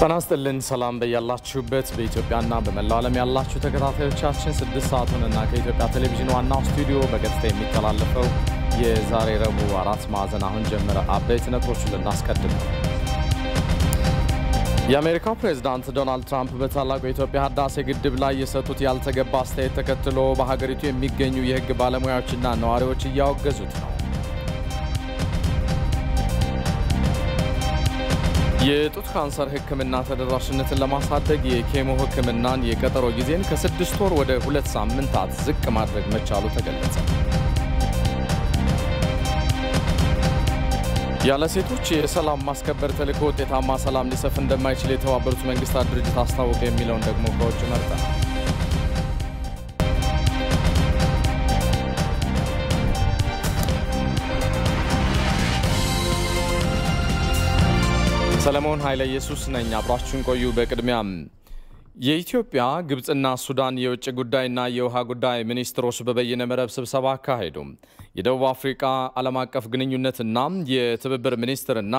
ተናስተልን ሰላም በያላችሁበት በኢትዮጵያና በመላው ዓለም ያላችሁ ተከታታዮቻችን 6 ሰዓቱንና ከኢትዮጵያ ቴሌቪዥን ዋናው ስቱዲዮ በቀጥታ የሚተላለፈው የዛሬ ረቡዕ 4 ማዕዘን አሁን ጀመረ። አበይት ነጥቦችን ልናስቀድም። የአሜሪካው ፕሬዝዳንት ዶናልድ ትራምፕ በታላቁ የኢትዮጵያ ህዳሴ ግድብ ላይ የሰጡት ያልተገባ አስተያየት ተከትሎ በሀገሪቱ የሚገኙ የህግ ባለሙያዎችና ነዋሪዎች እያወገዙት ነው። የጡት ካንሰር ህክምና ተደራሽነትን ለማሳደግ የኬሞ ህክምናን የቀጠሮ ጊዜን ከ6 ወር ወደ 2 ሳምንታት ዝቅ ማድረግ መቻሉ ተገለጸ። ያለ ሴቶች የሰላም ማስከበር ተልዕኮ ውጤታማ ሰላም ሊሰፍን እንደማይችል የተባበሩት መንግስታት ድርጅት አስታወቀ የሚለውን ደግሞ ከውጭ መርጠናል። ሰለሞን ኃይለ ኢየሱስ ነኝ። አብራችሁን ቆዩ። በቅድሚያም የኢትዮጵያ ግብጽና ሱዳን የውጭ ጉዳይና የውሃ ጉዳይ ሚኒስትሮች በበይነ መረብ ስብሰባ አካሄዱ። የደቡብ አፍሪካ ዓለም አቀፍ ግንኙነትና የትብብር ሚኒስትርና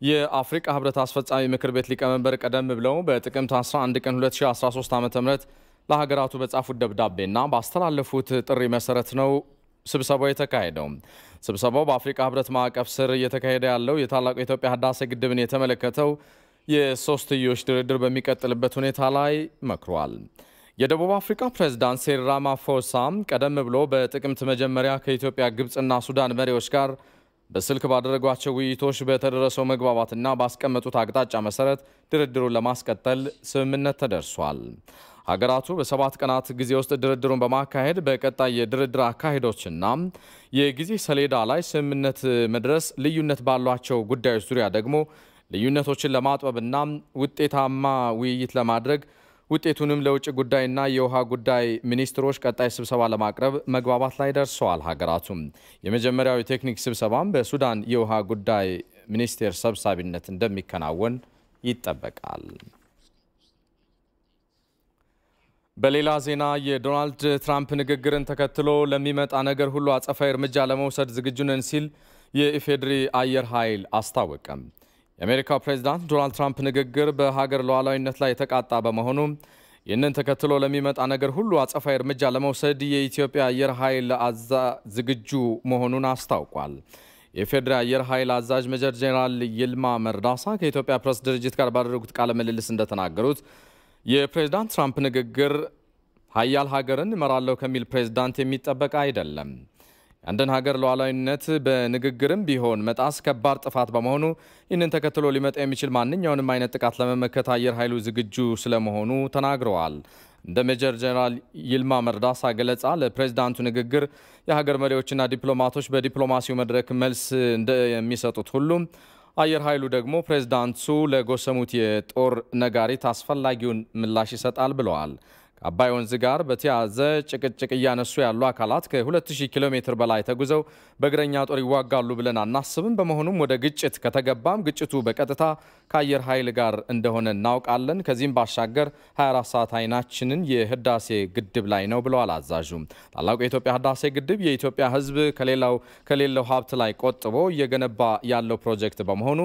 የአፍሪካ ህብረት አስፈጻሚ ምክር ቤት ሊቀመንበር ቀደም ብለው በጥቅምት 11 ቀን 2013 ዓ.ም ለሀገራቱ በጻፉት ደብዳቤና ባስተላለፉት ጥሪ መሰረት ነው ስብሰባው የተካሄደው። ስብሰባው በአፍሪካ ህብረት ማዕቀፍ ስር እየተካሄደ ያለው የታላቁ የኢትዮጵያ ህዳሴ ግድብን የተመለከተው የሶስትዮሽ ድርድር በሚቀጥልበት ሁኔታ ላይ መክሯል። የደቡብ አፍሪካ ፕሬዝዳንት ሲሪል ራማፎሳ ቀደም ብሎ በጥቅምት መጀመሪያ ከኢትዮጵያ ግብጽና ሱዳን መሪዎች ጋር በስልክ ባደረጓቸው ውይይቶች በተደረሰው መግባባትና ባስቀመጡት አቅጣጫ መሰረት ድርድሩን ለማስቀጠል ስምምነት ተደርሷል። ሀገራቱ በ7 ቀናት ጊዜ ውስጥ ድርድሩን በማካሄድ በቀጣይ የድርድር አካሄዶችና የጊዜ ሰሌዳ ላይ ስምምነት መድረስ፣ ልዩነት ባሏቸው ጉዳዮች ዙሪያ ደግሞ ልዩነቶችን ለማጥበብና ውጤታማ ውይይት ለማድረግ ውጤቱንም ለውጭ ጉዳይና የውሃ ጉዳይ ሚኒስትሮች ቀጣይ ስብሰባ ለማቅረብ መግባባት ላይ ደርሰዋል። ሀገራቱም የመጀመሪያው የቴክኒክ ስብሰባም በሱዳን የውሃ ጉዳይ ሚኒስቴር ሰብሳቢነት እንደሚከናወን ይጠበቃል። በሌላ ዜና የዶናልድ ትራምፕ ንግግርን ተከትሎ ለሚመጣ ነገር ሁሉ አጸፋዊ እርምጃ ለመውሰድ ዝግጁ ነን ሲል የኢፌድሪ አየር ኃይል አስታወቀ። የአሜሪካው ፕሬዝዳንት ዶናልድ ትራምፕ ንግግር በሀገር ሉዓላዊነት ላይ የተቃጣ በመሆኑ ይህንን ተከትሎ ለሚመጣ ነገር ሁሉ አጸፋዊ እርምጃ ለመውሰድ የኢትዮጵያ አየር ኃይል ዝግጁ መሆኑን አስታውቋል። የኢፌድሪ አየር ኃይል አዛዥ ሜጀር ጄኔራል ይልማ መርዳሳ ከኢትዮጵያ ፕሬስ ድርጅት ጋር ባደረጉት ቃለ ምልልስ እንደተናገሩት የፕሬዝዳንት ትራምፕ ንግግር ሀያል ሀገርን እመራለሁ ከሚል ፕሬዝዳንት የሚጠበቅ አይደለም። አንድን ሀገር ሉዓላዊነት በንግግርም ቢሆን መጣስ ከባድ ጥፋት በመሆኑ ይህንን ተከትሎ ሊመጣ የሚችል ማንኛውንም አይነት ጥቃት ለመመከት አየር ኃይሉ ዝግጁ ስለመሆኑ ተናግረዋል። እንደ ሜጀር ጄኔራል ይልማ መርዳሳ ገለጻ ለፕሬዝዳንቱ ንግግር የሀገር መሪዎችና ዲፕሎማቶች በዲፕሎማሲው መድረክ መልስ እንደሚሰጡት ሁሉ አየር ኃይሉ ደግሞ ፕሬዝዳንቱ ለጎሰሙት የጦር ነጋሪት አስፈላጊውን ምላሽ ይሰጣል ብለዋል። ከአባይ ወንዝ ጋር በተያያዘ ጭቅጭቅ እያነሱ ያሉ አካላት ከ2000 ኪሎ ሜትር በላይ ተጉዘው በእግረኛ ጦር ይዋጋሉ ብለን አናስብም። በመሆኑም ወደ ግጭት ከተገባም ግጭቱ በቀጥታ ከአየር ኃይል ጋር እንደሆነ እናውቃለን። ከዚህም ባሻገር 24 ሰዓት አይናችንን የህዳሴ ግድብ ላይ ነው ብለዋል አዛዡ። ታላቁ የኢትዮጵያ ህዳሴ ግድብ የኢትዮጵያ ህዝብ ከሌለው ሀብት ላይ ቆጥቦ እየገነባ ያለው ፕሮጀክት በመሆኑ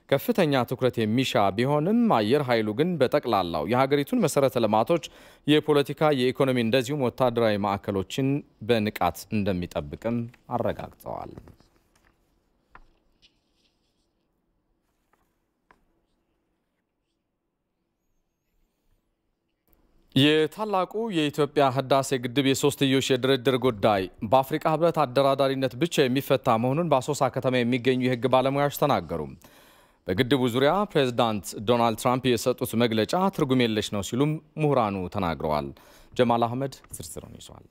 ከፍተኛ ትኩረት የሚሻ ቢሆንም አየር ኃይሉ ግን በጠቅላላው የሀገሪቱን መሰረተ ልማቶች፣ የፖለቲካ፣ የኢኮኖሚ እንደዚሁም ወታደራዊ ማዕከሎችን በንቃት እንደሚጠብቅም አረጋግጠዋል። የታላቁ የኢትዮጵያ ህዳሴ ግድብ የሶስትዮሽ የድርድር ጉዳይ በአፍሪካ ህብረት አደራዳሪነት ብቻ የሚፈታ መሆኑን በአሶሳ ከተማ የሚገኙ የህግ ባለሙያዎች ተናገሩ። በግድቡ ዙሪያ ፕሬዝዳንት ዶናልድ ትራምፕ የሰጡት መግለጫ ትርጉም የለሽ ነው ሲሉም ምሁራኑ ተናግረዋል። ጀማል አህመድ ዝርዝሩን ይዟል።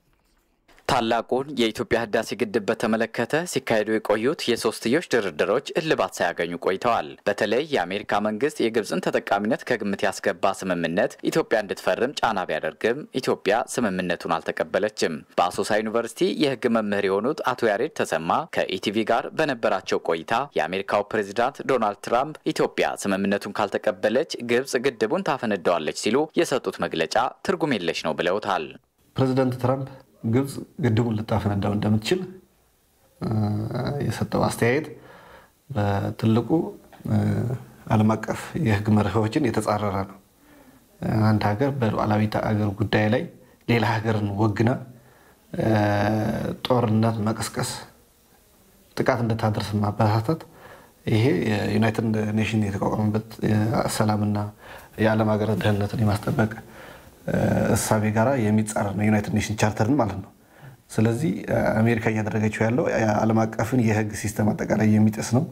ታላቁን የኢትዮጵያ ህዳሴ ግድብ በተመለከተ ሲካሄዱ የቆዩት የሶስትዮሽ ድርድሮች እልባት ሳያገኙ ቆይተዋል። በተለይ የአሜሪካ መንግስት የግብጽን ተጠቃሚነት ከግምት ያስገባ ስምምነት ኢትዮጵያ እንድትፈርም ጫና ቢያደርግም ኢትዮጵያ ስምምነቱን አልተቀበለችም። በአሶሳ ዩኒቨርሲቲ የህግ መምህር የሆኑት አቶ ያሬድ ተሰማ ከኢቲቪ ጋር በነበራቸው ቆይታ የአሜሪካው ፕሬዝዳንት ዶናልድ ትራምፕ ኢትዮጵያ ስምምነቱን ካልተቀበለች ግብጽ ግድቡን ታፈነዳዋለች ሲሉ የሰጡት መግለጫ ትርጉም የለሽ ነው ብለውታል። ፕሬዝዳንት ትራምፕ ግብጽ ግድቡን ልታፈነዳው እንደምትችል የሰጠው አስተያየት በትልቁ ዓለም አቀፍ የህግ መርሆችን የተጻረረ ነው አንድ ሀገር በሉዓላዊት ሀገር ጉዳይ ላይ ሌላ ሀገርን ወግና ጦርነት መቀስቀስ ጥቃት እንደታደርስ ማበረታታት ይሄ የዩናይትድ ኔሽን የተቋቋመበት ሰላምና የዓለም ሀገር ደህንነትን የማስጠበቅ እሳቤ ጋራ የሚጻረር ነው ዩናይትድ ኔሽን ቻርተርን ማለት ነው ስለዚህ አሜሪካ እያደረገችው ያለው ዓለም አቀፍን የህግ ሲስተም አጠቃላይ የሚጥስ ነው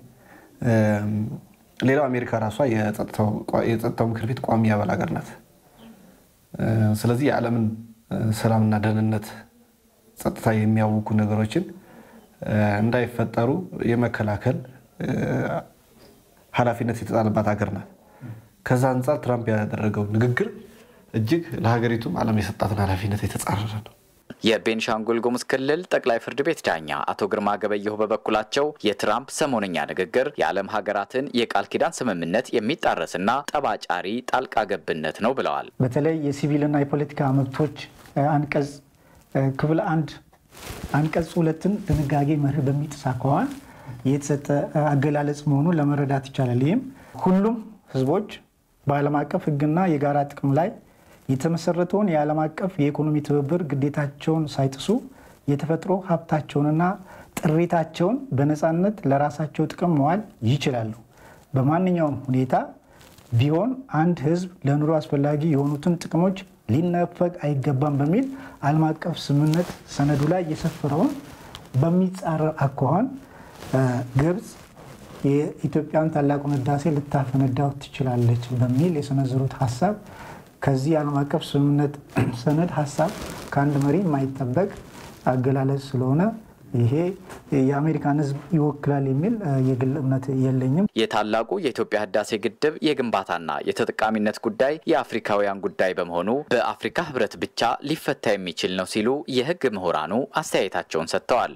ሌላው አሜሪካ ራሷ የጸጥታው ምክር ቤት ቋሚ አባል ሀገር ናት ስለዚህ የዓለምን ሰላምና ደህንነት ጸጥታ የሚያውኩ ነገሮችን እንዳይፈጠሩ የመከላከል ኃላፊነት የተጣለባት ሀገር ናት ከዛ አንፃር ትራምፕ ያደረገው ንግግር እጅግ ለሀገሪቱም ዓለም የሰጣትን ኃላፊነት የተጻረረ ነው የቤንሻንጉል ጉሙዝ ክልል ጠቅላይ ፍርድ ቤት ዳኛ አቶ ግርማ ገበየሁ በበኩላቸው የትራምፕ ሰሞነኛ ንግግር የዓለም ሀገራትን የቃል ኪዳን ስምምነት የሚጣረስና ጠባጫሪ ጣልቃ ገብነት ነው ብለዋል በተለይ የሲቪልና የፖለቲካ መብቶች አንቀጽ ክፍል 1 አንቀጽ 2ን ድንጋጌ መርህ በሚጥስ አኳኋን የተሰጠ አገላለጽ መሆኑን ለመረዳት ይቻላል ይህም ሁሉም ህዝቦች በዓለም አቀፍ ህግና የጋራ ጥቅም ላይ የተመሰረተውን የዓለም አቀፍ የኢኮኖሚ ትብብር ግዴታቸውን ሳይጥሱ የተፈጥሮ ሀብታቸውንና ጥሪታቸውን በነፃነት ለራሳቸው ጥቅም መዋል ይችላሉ በማንኛውም ሁኔታ ቢሆን አንድ ህዝብ ለኑሮ አስፈላጊ የሆኑትን ጥቅሞች ሊነፈግ አይገባም በሚል ዓለም አቀፍ ስምምነት ሰነዱ ላይ የሰፈረውን በሚጻረር አኳኋን ግብጽ የኢትዮጵያን ታላቁን ህዳሴ ልታፈነዳው ትችላለች በሚል የሰነዘሩት ሐሳብ ከዚህ ዓለም አቀፍ ስምምነት ሰነድ ሐሳብ ከአንድ መሪ የማይጠበቅ አገላለጽ ስለሆነ ይሄ የአሜሪካን ህዝብ ይወክላል የሚል የግል እምነት የለኝም የታላቁ የኢትዮጵያ ህዳሴ ግድብ የግንባታና የተጠቃሚነት ጉዳይ የአፍሪካውያን ጉዳይ በመሆኑ በአፍሪካ ህብረት ብቻ ሊፈታ የሚችል ነው ሲሉ የህግ ምሁራኑ አስተያየታቸውን ሰጥተዋል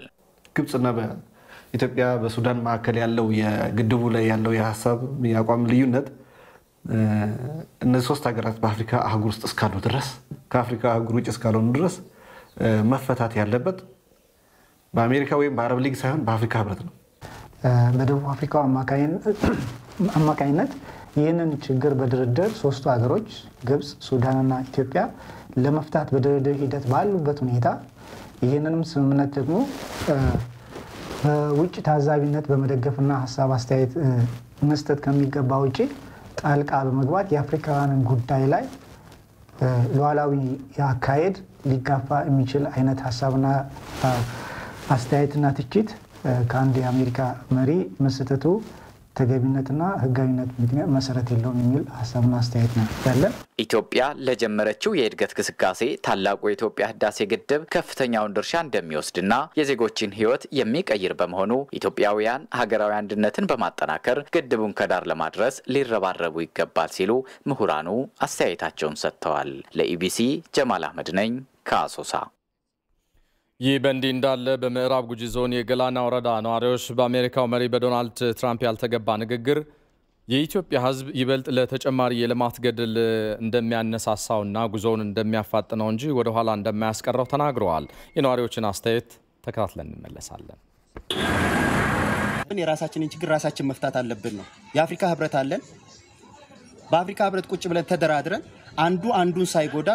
ግብጽና በኢትዮጵያ በሱዳን ማዕከል ያለው የግድቡ ላይ ያለው የሐሳብ ያቋም ልዩነት እነዚህ ሶስት ሀገራት በአፍሪካ አህጉር ውስጥ እስካሉ ድረስ ከአፍሪካ አህጉር ውጭ እስካሉ ድረስ መፈታት ያለበት በአሜሪካ ወይም በአረብ ሊግ ሳይሆን በአፍሪካ ህብረት ነው በደቡብ አፍሪካው አማካይነት ይህንን ችግር በድርድር ሶስቱ ሀገሮች ግብጽ ሱዳንና ኢትዮጵያ ለመፍታት በድርድር ሂደት ባሉበት ሁኔታ ይህንንም ስምምነት ደግሞ በውጭ ታዛቢነት በመደገፍና ሐሳብ አስተያየት መስጠት ከሚገባ ውጪ ጣልቃ በመግባት የአፍሪካውያንን ጉዳይ ላይ ሉዓላዊ ያካሄድ ሊጋፋ የሚችል አይነት ሐሳብና አስተያየትና ትችት ከአንድ የአሜሪካ መሪ መስጠቱ ተገቢነትና ህጋዊነት ምክንያት መሰረት የለውም የሚል ሐሳብና አስተያየት ነው ያለን ኢትዮጵያ ለጀመረችው የእድገት ግስጋሴ ታላቁ የኢትዮጵያ ህዳሴ ግድብ ከፍተኛውን ድርሻ እንደሚወስድና የዜጎችን ህይወት የሚቀይር በመሆኑ ኢትዮጵያውያን ሀገራዊ አንድነትን በማጠናከር ግድቡን ከዳር ለማድረስ ሊረባረቡ ይገባል ሲሉ ምሁራኑ አስተያየታቸውን ሰጥተዋል ለኢቢሲ ጀማል አህመድ ነኝ ከአሶሳ ይህ በእንዲህ እንዳለ በምዕራብ ጉጂ ዞን የገላና ወረዳ ነዋሪዎች በአሜሪካው መሪ በዶናልድ ትራምፕ ያልተገባ ንግግር የኢትዮጵያ ህዝብ ይበልጥ ለተጨማሪ የልማት ገድል እንደሚያነሳሳውና ጉዞውን እንደሚያፋጥነው እንጂ ወደ ኋላ እንደማያስቀረው ተናግረዋል የነዋሪዎችን አስተያየት ተከታትለን እንመለሳለን የራሳችንን ችግር ራሳችን መፍታት አለብን ነው የአፍሪካ ህብረት አለን በአፍሪካ ህብረት ቁጭ ብለን ተደራድረን አንዱ አንዱን ሳይጎዳ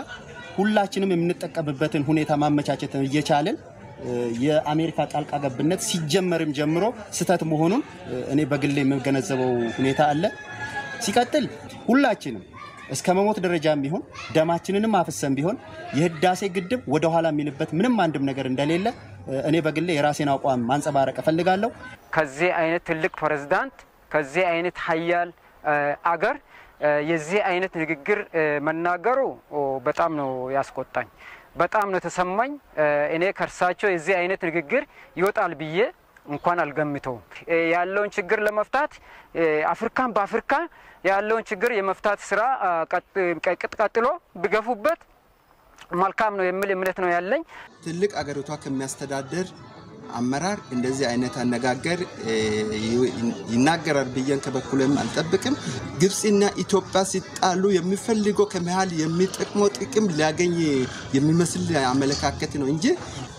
ሁላችንም የምንጠቀምበትን ሁኔታ ማመቻቸት እየቻለን የአሜሪካ ጣልቃ ገብነት ሲጀመርም ጀምሮ ስተት መሆኑን እኔ በግሌ የምገነዘበው ሁኔታ አለ ሲቀጥል ሁላችንም እስከ መሞት ደረጃም ቢሆን ደማችንንም አፍሰን ቢሆን የህዳሴ ግድብ ወደ ኋላ የሚልበት ምንም አንድም ነገር እንደሌለ እኔ በግሌ የራሴን አቋም ማንጸባረቅ ፈልጋለሁ ከዚህ አይነት ትልቅ ፕሬዝዳንት ከዚህ አይነት ኃያል አገር የዚህ አይነት ንግግር መናገሩ በጣም ነው ያስቆጣኝ በጣም ነው ተሰማኝ እኔ ከርሳቸው የዚህ አይነት ንግግር ይወጣል ብዬ እንኳን አልገምተው ያለውን ችግር ለመፍታት አፍሪካን በአፍሪካ ያለውን ችግር የመፍታት ስራ ቀጥሎ ቢገፉበት መልካም ነው የሚል እምነት ነው ያለኝ ትልቅ አገሪቷ ከሚያስተዳድር አመራር እንደዚህ አይነት አነጋገር ይናገራል ብዬን ከበኩለም አልጠብቅም ግብጽና ኢትዮጵያ ሲጣሉ የሚፈልገው ከመሃል የሚጠቅመው ጥቅም ሊያገኝ የሚመስል አመለካከት ነው እንጂ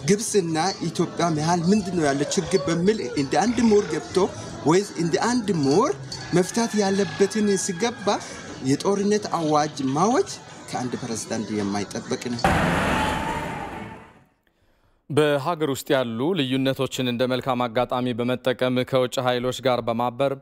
ግብጽና ኢትዮጵያ መሃል ምንድነው ያለ ችግር በሚል እንደ አንድ ሞር ገብቶ ወይስ እንደ አንድ ሞር መፍታት ያለበትን ሲገባ የጦርነት አዋጅ ማወጅ ከአንድ ፕሬዝዳንት የማይጠበቅ ነው። በሀገር ውስጥ ያሉ ልዩነቶችን እንደ መልካም አጋጣሚ በመጠቀም ከውጭ ኃይሎች ጋር በማበር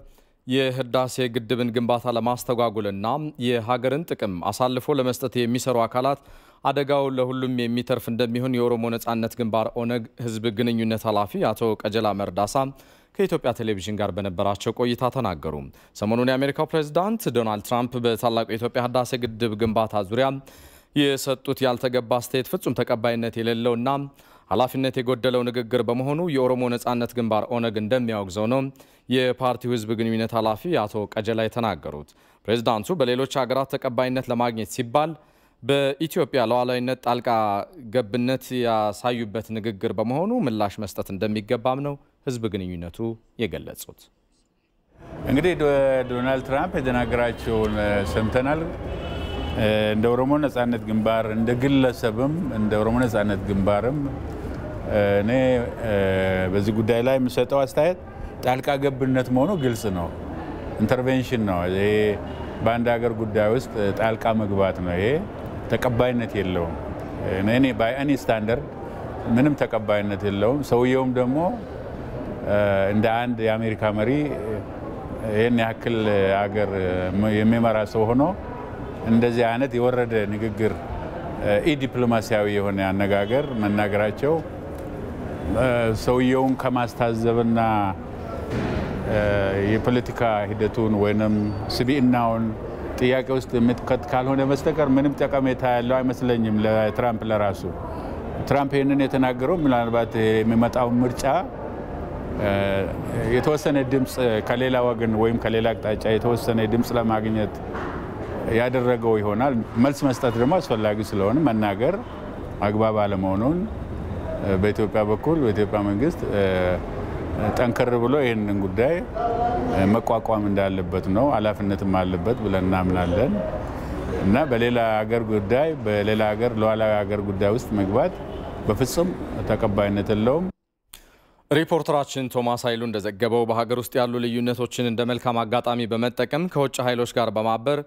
የህዳሴ ግድብን ግንባታ ለማስተጓጉልና የሀገርን ጥቅም አሳልፎ ለመስጠት የሚሰሩ አካላት አደጋው ለሁሉም የሚተርፍ እንደሚሆን የኦሮሞ ነጻነት ግንባር ኦነግ ህዝብ ግንኙነት ኃላፊ አቶ ቀጀላ መርዳሳ ከኢትዮጵያ ቴሌቪዥን ጋር በነበራቸው ቆይታ ተናገሩ። ሰሞኑን የአሜሪካው ፕሬዝዳንት ዶናልድ ትራምፕ በታላቁ የኢትዮጵያ ህዳሴ ግድብ ግንባታ ዙሪያ የሰጡት ያልተገባ አስተያየት ፍጹም ተቀባይነት የሌለውና ኃላፊነት የጎደለው ንግግር በመሆኑ የኦሮሞ ነጻነት ግንባር ኦነግ እንደሚያወግዘው ነው የፓርቲው ህዝብ ግንኙነት ኃላፊ አቶ ቀጀላ የተናገሩት። ፕሬዝዳንቱ በሌሎች ሀገራት ተቀባይነት ለማግኘት ሲባል በኢትዮጵያ ሉዓላዊነት ጣልቃ ገብነት ያሳዩበት ንግግር በመሆኑ ምላሽ መስጠት እንደሚገባም ነው ህዝብ ግንኙነቱ የገለጹት። እንግዲህ ዶናልድ ትራምፕ የተናገራቸውን ሰምተናል። እንደ ኦሮሞ ነጻነት ግንባር እንደ ግለሰብም እንደ ኦሮሞ ነጻነት ግንባርም እኔ በዚህ ጉዳይ ላይ የምሰጠው አስተያየት ጣልቃ ገብነት መሆኑ ግልጽ ነው። ኢንተርቬንሽን ነው። ይሄ በአንድ ሀገር ጉዳይ ውስጥ ጣልቃ መግባት ነው። ይሄ ተቀባይነት የለውም። እኔ ባይ ኤኒ ስታንዳርድ ምንም ተቀባይነት የለውም። ሰውየውም ደግሞ እንደ አንድ የአሜሪካ መሪ ይሄን ያክል ሀገር የሚመራ ሰው ሆኖ እንደዚህ አይነት የወረደ ንግግር ዲፕሎማሲያዊ የሆነ አነጋገር መናገራቸው ሰውየውን ከማስታዘብና የፖለቲካ ሂደቱን ወይንም ስብዕናውን ጥያቄ ውስጥ የምትከት ካልሆነ በስተቀር ምንም ጠቀሜታ ያለው አይመስለኝም ለትራምፕ ለራሱ። ትራምፕ ይህንን የተናገረው ምናልባት የሚመጣው ምርጫ የተወሰነ ድምፅ ከሌላ ወገን ወይም ከሌላ አቅጣጫ የተወሰነ ድምፅ ለማግኘት ያደረገው ይሆናል። መልስ መስጠት ደግሞ አስፈላጊ ስለሆነ መናገር አግባብ አለመሆኑን በኢትዮጵያ በኩል በኢትዮጵያ መንግስት ጠንከር ብሎ ይህንን ጉዳይ መቋቋም እንዳለበት ነው፣ ኃላፊነትም አለበት ብለን እናምናለን እና በሌላ ሀገር ጉዳይ በሌላ ሀገር ሉዓላዊ ሀገር ጉዳይ ውስጥ መግባት በፍጹም ተቀባይነት የለውም። ሪፖርተራችን ቶማስ ኃይሉ እንደዘገበው በሀገር ውስጥ ያሉ ልዩነቶችን እንደ መልካም አጋጣሚ በመጠቀም ከውጭ ኃይሎች ጋር በማበር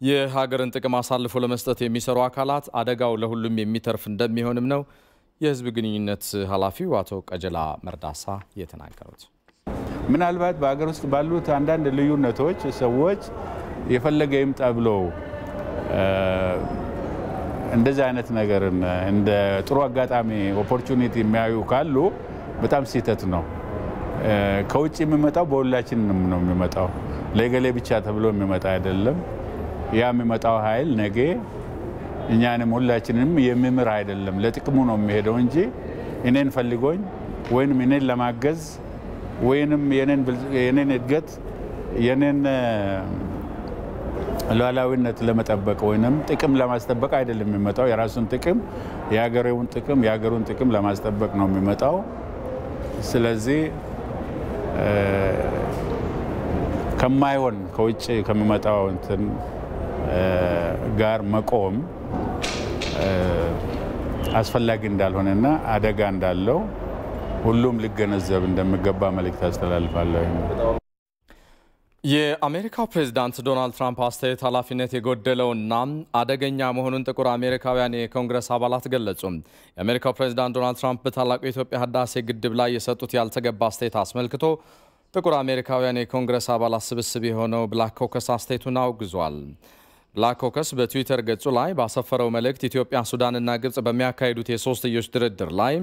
የሀገርን ጥቅም አሳልፎ ለመስጠት የሚሰሩ አካላት አደጋው ለሁሉም የሚተርፍ እንደሚሆንም ነው የህዝብ ግንኙነት ኃላፊው አቶ ቀጀላ መርዳሳ የተናገሩት። ምናልባት በሀገር ውስጥ ባሉት አንዳንድ ልዩነቶች ሰዎች የፈለገ ይምጣ ብለው እንደዚህ አይነት ነገርን እንደ ጥሩ አጋጣሚ ኦፖርቹኒቲ የሚያዩ ካሉ በጣም ስህተት ነው። ከውጭ የሚመጣው በሁላችንም ነው የሚመጣው፣ ለገሌ ብቻ ተብሎ የሚመጣ አይደለም። ያ የሚመጣው ኃይል ነገ እኛንም ሁላችንም የሚምር አይደለም፣ ለጥቅሙ ነው የሚሄደው እንጂ እኔን ፈልጎኝ ወይንም እኔን ለማገዝ ወይንም የኔን እድገት የኔን ሉዓላዊነት ለመጠበቅ ወይንም ጥቅም ለማስጠበቅ አይደለም የሚመጣው። የራሱን ጥቅም የሀገሩን ጥቅም ለማስጠበቅ ነው የሚመጣው። ስለዚህ ከማይሆን ከውጭ ከሚመጣው እንትን ጋር መቆም አስፈላጊ እንዳልሆነና አደጋ እንዳለው ሁሉም ሊገነዘብ እንደሚገባ መልእክት አስተላልፋለሁ። የአሜሪካው ፕሬዝዳንት ዶናልድ ትራምፕ አስተያየት ኃላፊነት የጎደለውና አደገኛ መሆኑን ጥቁር አሜሪካውያን የኮንግረስ አባላት ገለጹ። የአሜሪካው ፕሬዝዳንት ዶናልድ ትራምፕ በታላቁ የኢትዮጵያ ህዳሴ ግድብ ላይ የሰጡት ያልተገባ አስተያየት አስመልክቶ ጥቁር አሜሪካውያን የኮንግረስ አባላት ስብስብ የሆነው ብላክ ኮከስ አስተያየቱን አውግዟል። ብላክ ኮከስ በትዊተር ገጹ ላይ ባሰፈረው መልእክት ኢትዮጵያ፣ ሱዳንና ግብጽ በሚያካሂዱት የሶስትዮሽ ድርድር ላይ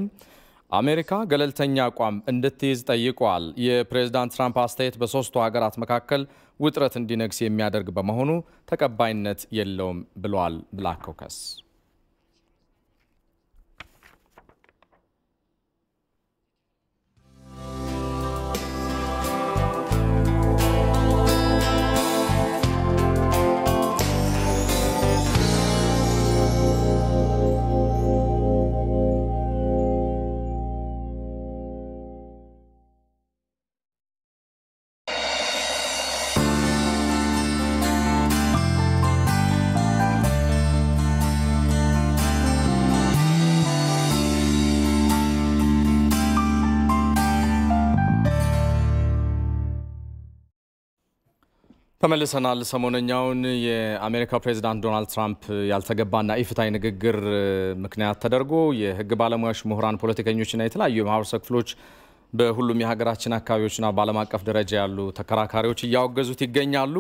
አሜሪካ ገለልተኛ አቋም እንድትይዝ ጠይቋል። የፕሬዝዳንት ትራምፕ አስተያየት በሶስቱ ሀገራት መካከል ውጥረት እንዲነግስ የሚያደርግ በመሆኑ ተቀባይነት የለውም ብሏል ብላክ ኮከስ። ተመልሰናል። ሰሞነኛውን የአሜሪካ ፕሬዝዳንት ዶናልድ ትራምፕ ያልተገባና ኢፍትሐዊ ንግግር ምክንያት ተደርጎ የህግ ባለሙያዎች፣ ምሁራን፣ ፖለቲከኞችና የተለያዩ የማህበረሰብ ክፍሎች በሁሉም የሀገራችን አካባቢዎችና በዓለም አቀፍ ደረጃ ያሉ ተከራካሪዎች እያወገዙት ይገኛሉ።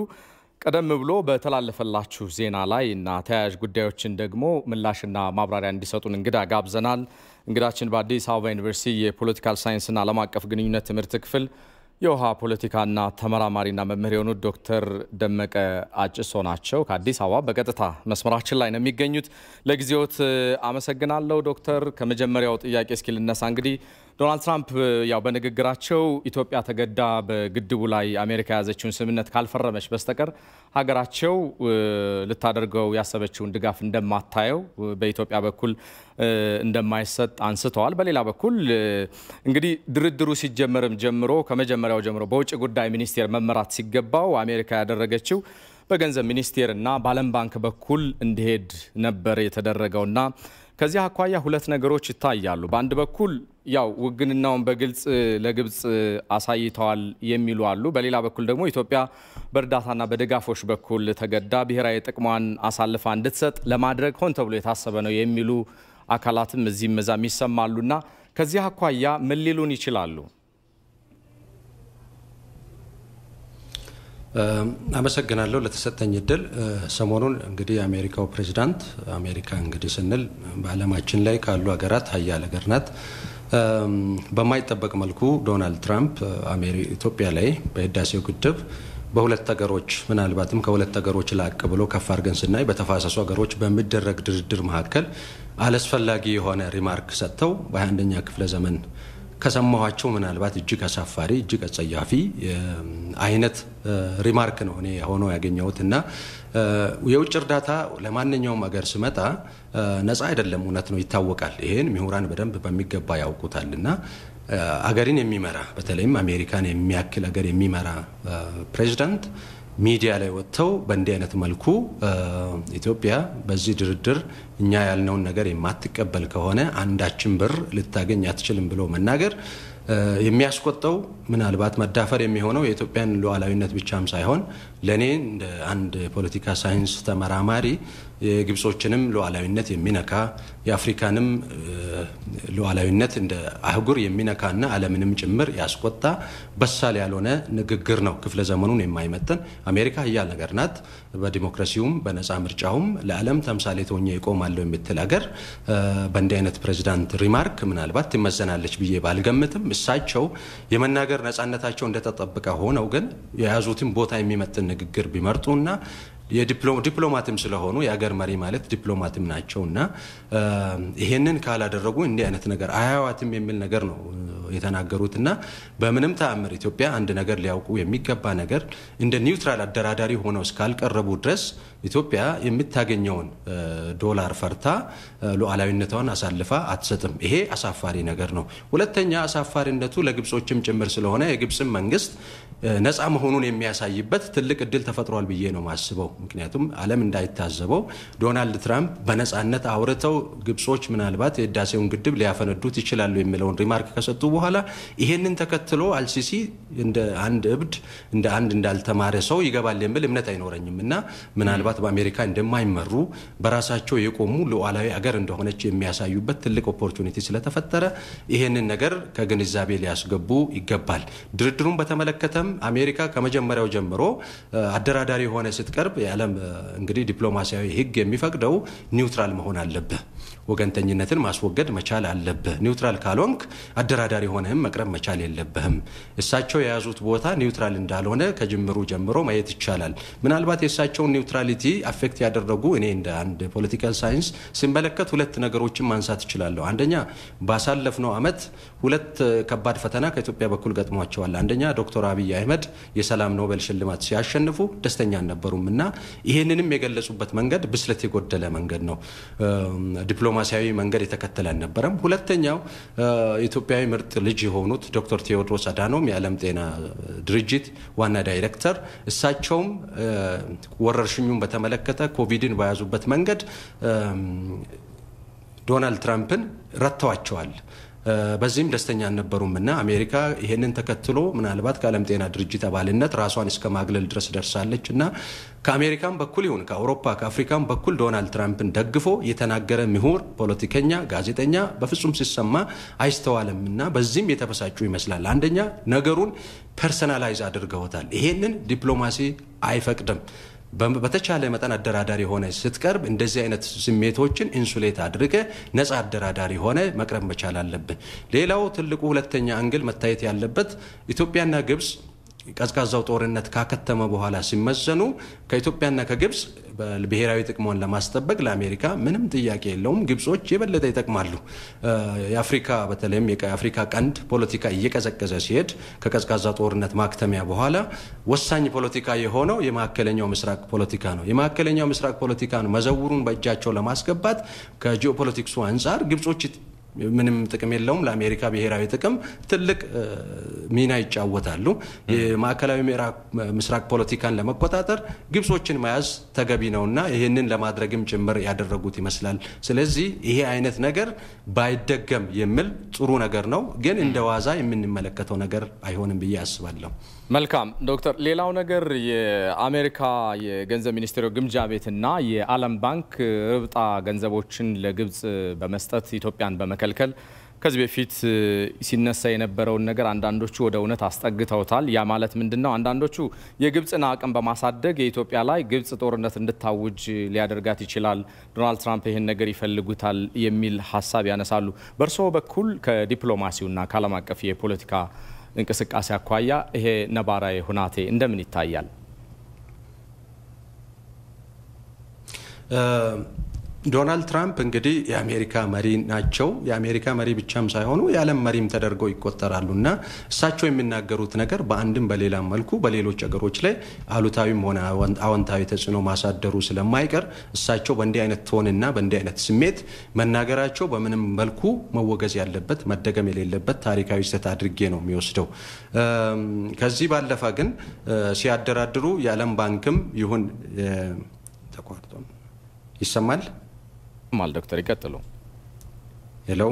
ቀደም ብሎ በተላለፈላችሁ ዜና ላይ እና ተያያዥ ጉዳዮችን ደግሞ ምላሽና ማብራሪያ እንዲሰጡን እንግዳ ጋብዘናል። እንግዳችን በአዲስ አበባ ዩኒቨርሲቲ የፖለቲካል ሳይንስና ዓለም አቀፍ ግንኙነት ትምህርት ክፍል የውሃ ፖለቲካና ተመራማሪና መምህር የሆኑት ዶክተር ደመቀ አጭሶ ናቸው። ከአዲስ አበባ በቀጥታ መስመራችን ላይ ነው የሚገኙት። ለጊዜዎት አመሰግናለሁ ዶክተር። ከመጀመሪያው ጥያቄ እስኪ ልነሳ። እንግዲህ ዶናልድ ትራምፕ ያው በንግግራቸው ኢትዮጵያ ተገዳ በግድቡ ላይ አሜሪካ የያዘችውን ስምምነት ካልፈረመች በስተቀር ሀገራቸው ልታደርገው ያሰበችውን ድጋፍ እንደማታየው በኢትዮጵያ በኩል እንደማይሰጥ አንስተዋል። በሌላ በኩል እንግዲህ ድርድሩ ሲጀመርም ጀምሮ ከመጀመሪያው ጀምሮ በውጭ ጉዳይ ሚኒስቴር መመራት ሲገባው አሜሪካ ያደረገችው በገንዘብ ሚኒስቴርና በዓለም ባንክ በኩል እንዲሄድ ነበር የተደረገውና ከዚህ አኳያ ሁለት ነገሮች ይታያሉ። በአንድ በኩል ያው ውግንናውን በግልጽ ለግብጽ አሳይተዋል የሚሉ አሉ። በሌላ በኩል ደግሞ ኢትዮጵያ በእርዳታና በድጋፎች በኩል ተገዳ ብሔራዊ ጥቅሟን አሳልፋ እንድትሰጥ ለማድረግ ሆን ተብሎ የታሰበ ነው የሚሉ አካላትም እዚህም እዛም ይሰማሉና ከዚህ አኳያ ምን ሊሉን ይችላሉ? አመሰግናለሁ ለተሰጠኝ እድል። ሰሞኑን እንግዲህ የአሜሪካው ፕሬዝዳንት አሜሪካ እንግዲህ ስንል በዓለማችን ላይ ካሉ ሀገራት ሀያል ሀገር ናት። በማይጠበቅ መልኩ ዶናልድ ትራምፕ ኢትዮጵያ ላይ በህዳሴው ግድብ በሁለት ሀገሮች ምናልባትም ከሁለት ሀገሮች ላቅ ብሎ ከፍ አድርገን ስናይ በተፋሰሱ ሀገሮች በሚደረግ ድርድር መካከል አላስፈላጊ የሆነ ሪማርክ ሰጥተው በ21ኛ ክፍለ ዘመን ከሰማኋቸው ምናልባት እጅግ አሳፋሪ እጅግ አጸያፊ አይነት ሪማርክ ነው እኔ ሆኖ ያገኘሁት እና የውጭ እርዳታ ለማንኛውም ሀገር ሲመጣ ነፃ አይደለም፣ እውነት ነው፣ ይታወቃል። ይሄን ምሁራን በደንብ በሚገባ ያውቁታልና አገርን የሚመራ በተለይም አሜሪካን የሚያክል ሀገር የሚመራ ፕሬዝዳንት ሚዲያ ላይ ወጥተው በእንዲህ አይነት መልኩ ኢትዮጵያ በዚህ ድርድር እኛ ያልነውን ነገር የማትቀበል ከሆነ አንዳችን ብር ልታገኝ አትችልም ብሎ መናገር የሚያስቆጣው ምናልባት መዳፈር የሚሆነው የኢትዮጵያን ሉዓላዊነት ብቻም ሳይሆን ለኔ እንደ አንድ ፖለቲካ ሳይንስ ተመራማሪ የግብጾችንም ሉዓላዊነት የሚነካ የአፍሪካንም ሉዓላዊነት እንደ አህጉር የሚነካና ዓለምንም ጭምር ያስቆጣ በሳል ያልሆነ ንግግር ነው። ክፍለ ዘመኑን የማይመጥን አሜሪካ ሀያል ነገር ናት። በዲሞክራሲውም በነፃ ምርጫውም ለዓለም ተምሳሌት ሆኜ ይቆማለሁ የምትል ሀገር በእንዲህ አይነት ፕሬዝዳንት ሪማርክ ምናልባት ትመዘናለች ብዬ ባልገምትም እሳቸው የመናገር ነፃነታቸው እንደተጠበቀ ሆነው ግን የያዙትን ቦታ የሚመጥን ንግግር ቢመርጡና የዲፕሎማትም ስለሆኑ የሀገር መሪ ማለት ዲፕሎማትም ናቸውና ይሄንን ካላደረጉ እንዲህ አይነት ነገር አያዋትም የሚል ነገር ነው የተናገሩትና በምንም ተአምር ኢትዮጵያ አንድ ነገር ሊያውቁ የሚገባ ነገር እንደ ኒውትራል አደራዳሪ ሆነው እስካልቀረቡ ድረስ ኢትዮጵያ የምታገኘውን ዶላር ፈርታ ሉዓላዊነቷን አሳልፋ አትሰጥም። ይሄ አሳፋሪ ነገር ነው። ሁለተኛ አሳፋሪነቱ ለግብጾችም ጭምር ስለሆነ የግብጽም መንግስት ነፃ መሆኑን የሚያሳይበት ትልቅ እድል ተፈጥሯል ብዬ ነው ማስበው። ምክንያቱም ዓለም እንዳይታዘበው ዶናልድ ትራምፕ በነፃነት አውርተው ግብጾች ምናልባት የህዳሴውን ግድብ ሊያፈነዱት ይችላሉ የሚለውን ሪማርክ ከሰጡ በኋላ ይሄንን ተከትሎ አልሲሲ እንደ አንድ እብድ እንደ አንድ እንዳልተማረ ሰው ይገባል የሚል እምነት አይኖረኝም እና ምናልባት በአሜሪካ እንደማይመሩ በራሳቸው የቆሙ ሉዓላዊ አገር እንደሆነች የሚያሳዩበት ትልቅ ኦፖርቹኒቲ ስለተፈጠረ ይሄንን ነገር ከግንዛቤ ሊያስገቡ ይገባል። ድርድሩን በተመለከተም አሜሪካ ከመጀመሪያው ጀምሮ አደራዳሪ ሆነ ስትቀርብ የዓለም እንግዲህ ዲፕሎማሲያዊ ህግ የሚፈቅደው ኒውትራል መሆን አለበት፣ ወገንተኝነትን ማስወገድ መቻል አለበት። ኒውትራል ካልሆንክ አደራዳሪ ሆነህም መቅረብ መቻል የለብህም። እሳቸው የያዙት ቦታ ኒውትራል እንዳልሆነ ከጅምሩ ጀምሮ ማየት ይቻላል። ምናልባት የእሳቸውን ኒውትራሊቲ አፌክት ያደረጉ እኔ እንደ አንድ ፖለቲካል ሳይንስ ሲመለከት ሁለት ነገሮችን ማንሳት እችላለሁ። አንደኛ ባሳለፍነው ዓመት ሁለት ከባድ ፈተና ከኢትዮጵያ በኩል ገጥሟቸዋል። አንደኛ ዶክተር አብይ አህመድ የሰላም ኖቤል ሽልማት ሲያሸንፉ ደስተኛ አልነበሩምና ይሄንንም የገለጹበት መንገድ ብስለት የጎደለ መንገድ ነው። ዲፕሎማሲያዊ መንገድ የተከተለ አልነበረም። ሁለተኛው ኢትዮጵያዊ ምርጥ ልጅ የሆኑት ዶክተር ቴዎድሮስ አዳኖም የዓለም ጤና ድርጅት ዋና ዳይሬክተር እሳቸውም ወረርሽኙን በተመለከተ ኮቪድን በያዙበት መንገድ ዶናልድ ትራምፕን ረተዋቸዋል። በዚህም ደስተኛ አልነበሩምና አሜሪካ ይሄንን ተከትሎ ምናልባት ከዓለም ጤና ድርጅት አባልነት ራሷን እስከ ማግለል ድረስ ደርሳለችና ከአሜሪካም በኩል ይሁን ከአውሮፓ ከአፍሪካም በኩል ዶናልድ ትራምፕን ደግፎ የተናገረ ምሁር፣ ፖለቲከኛ፣ ጋዜጠኛ በፍጹም ሲሰማ አይስተዋልምና በዚህም የተበሳጩ ይመስላል። አንደኛ ነገሩን ፐርሰናላይዝ አድርገውታል። ይሄንን ዲፕሎማሲ አይፈቅድም። በተቻለ መጠን አደራዳሪ ሆነ ስትቀርብ እንደዚህ አይነት ስሜቶችን ኢንሱሌት አድርገ ነፃ አደራዳሪ ሆነ መቅረብ መቻል አለብን። ሌላው ትልቁ ሁለተኛ አንግል መታየት ያለበት ኢትዮጵያና ግብጽ ቀዝቃዛው ጦርነት ካከተመ በኋላ ሲመዘኑ ከኢትዮጵያና ከግብጽ ብሔራዊ ጥቅሟን ለማስጠበቅ ለአሜሪካ ምንም ጥያቄ የለውም። ግብጾች የበለጠ ይጠቅማሉ። የአፍሪካ በተለይም የአፍሪካ ቀንድ ፖለቲካ እየቀዘቀዘ ሲሄድ ከቀዝቃዛ ጦርነት ማክተሚያ በኋላ ወሳኝ ፖለቲካ የሆነው የማዕከለኛው ምስራቅ ፖለቲካ ነው። የማዕከለኛው ምስራቅ ፖለቲካን መዘውሩን በእጃቸው ለማስገባት ከጂኦፖለቲክሱ አንጻር ግብጾች ምንም ጥቅም የለውም። ለአሜሪካ ብሔራዊ ጥቅም ትልቅ ሚና ይጫወታሉ። የማዕከላዊ ምስራቅ ፖለቲካን ለመቆጣጠር ግብጾችን መያዝ ተገቢ ነውና ይህንን ለማድረግም ጭምር ያደረጉት ይመስላል። ስለዚህ ይሄ አይነት ነገር ባይደገም የሚል ጥሩ ነገር ነው፣ ግን እንደ ዋዛ የምንመለከተው ነገር አይሆንም ብዬ አስባለሁ። መልካም ዶክተር፣ ሌላው ነገር የአሜሪካ የገንዘብ ሚኒስቴር ግምጃ ቤትና የዓለም ባንክ ርብጣ ገንዘቦችን ለግብጽ በመስጠት ኢትዮጵያን በመከልከል ከዚህ በፊት ሲነሳ የነበረውን ነገር አንዳንዶቹ ወደ እውነት አስጠግተውታል። ያ ማለት ምንድነው? አንዳንዶቹ የግብጽን አቅም በማሳደግ የኢትዮጵያ ላይ ግብጽ ጦርነት እንድታውጅ ሊያደርጋት ይችላል፣ ዶናልድ ትራምፕ ይሄን ነገር ይፈልጉታል የሚል ሐሳብ ያነሳሉ። በእርሶ በኩል ከዲፕሎማሲውና ከዓለም አቀፍ የፖለቲካ እንቅስቃሴ አኳያ ይሄ ነባራዊ ሁናቴ እንደምን ይታያል? ዶናልድ ትራምፕ እንግዲህ የአሜሪካ መሪ ናቸው። የአሜሪካ መሪ ብቻም ሳይሆኑ የዓለም መሪም ተደርገው ይቆጠራሉና እሳቸው የሚናገሩት ነገር በአንድም በሌላም መልኩ በሌሎች ሀገሮች ላይ አሉታዊም ሆነ አዎንታዊ ተጽዕኖ ማሳደሩ ስለማይቀር እሳቸው በእንዲህ አይነት ቶንና በእንዲህ አይነት ስሜት መናገራቸው በምንም መልኩ መወገዝ ያለበት መደገም የሌለበት ታሪካዊ ስህተት አድርጌ ነው የሚወስደው። ከዚህ ባለፈ ግን ሲያደራድሩ የዓለም ባንክም ይሁን ተቋርጦ ይሰማል ዶክተር ይቀጥሉ። ሄሎ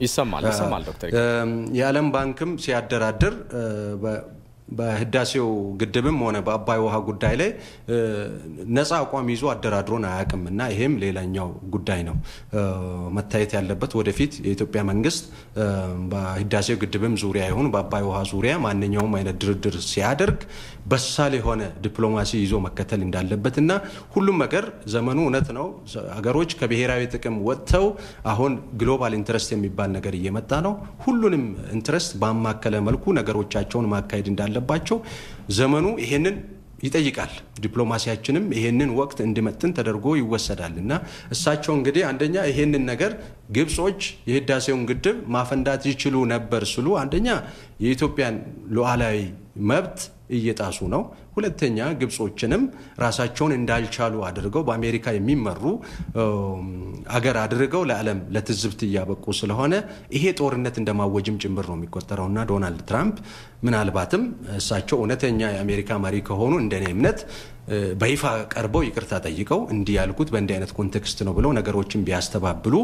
ይሰማል ዶክተር። የዓለም ባንክም ሲያደራድር በህዳሴው ግድብም ሆነ በአባይ ውሃ ጉዳይ ላይ ነፃ አቋም ይዞ አደራድሮን አያውቅምና ይሄም ሌላኛው ጉዳይ ነው መታየት ያለበት። ወደፊት የኢትዮጵያ መንግስት በህዳሴው ግድብም ዙሪያ ይሁን በአባይ ውሃ ዙሪያ ማንኛውም አይነት ድርድር ሲያደርግ በሳል የሆነ ዲፕሎማሲ ይዞ መከተል እንዳለበትና ሁሉም ነገር ዘመኑ እውነት ነው ሀገሮች ከብሔራዊ ጥቅም ወጥተው አሁን ግሎባል ኢንትረስት የሚባል ነገር እየመጣ ነው። ሁሉንም ኢንትረስት ባማከለ መልኩ ነገሮቻቸውን ማካሄድ እንዳለባቸው ዘመኑ ይሄንን ይጠይቃል። ዲፕሎማሲያችንም ይሄንን ወቅት እንዲመጥን ተደርጎ ይወሰዳልና እሳቸው እንግዲህ አንደኛ ይሄንን ነገር ግብጾች የህዳሴውን ግድብ ማፈንዳት ይችሉ ነበር ስሉ አንደኛ የኢትዮጵያን ሉዓላዊ መብት እየጣሱ ነው። ሁለተኛ ግብጾችንም ራሳቸውን እንዳልቻሉ አድርገው በአሜሪካ የሚመሩ አገር አድርገው ለዓለም ለትዝብት እያበቁ ስለሆነ ይሄ ጦርነት እንደማወጅም ጭምር ነው የሚቆጠረውና ዶናልድ ትራምፕ ምናልባትም እሳቸው እውነተኛ የአሜሪካ መሪ ከሆኑ እንደኔ እምነት በይፋ ቀርበው ይቅርታ ጠይቀው እንዲህ ያልኩት በእንዲህ አይነት ኮንቴክስት ነው ብለው ነገሮችን ቢያስተባብሉ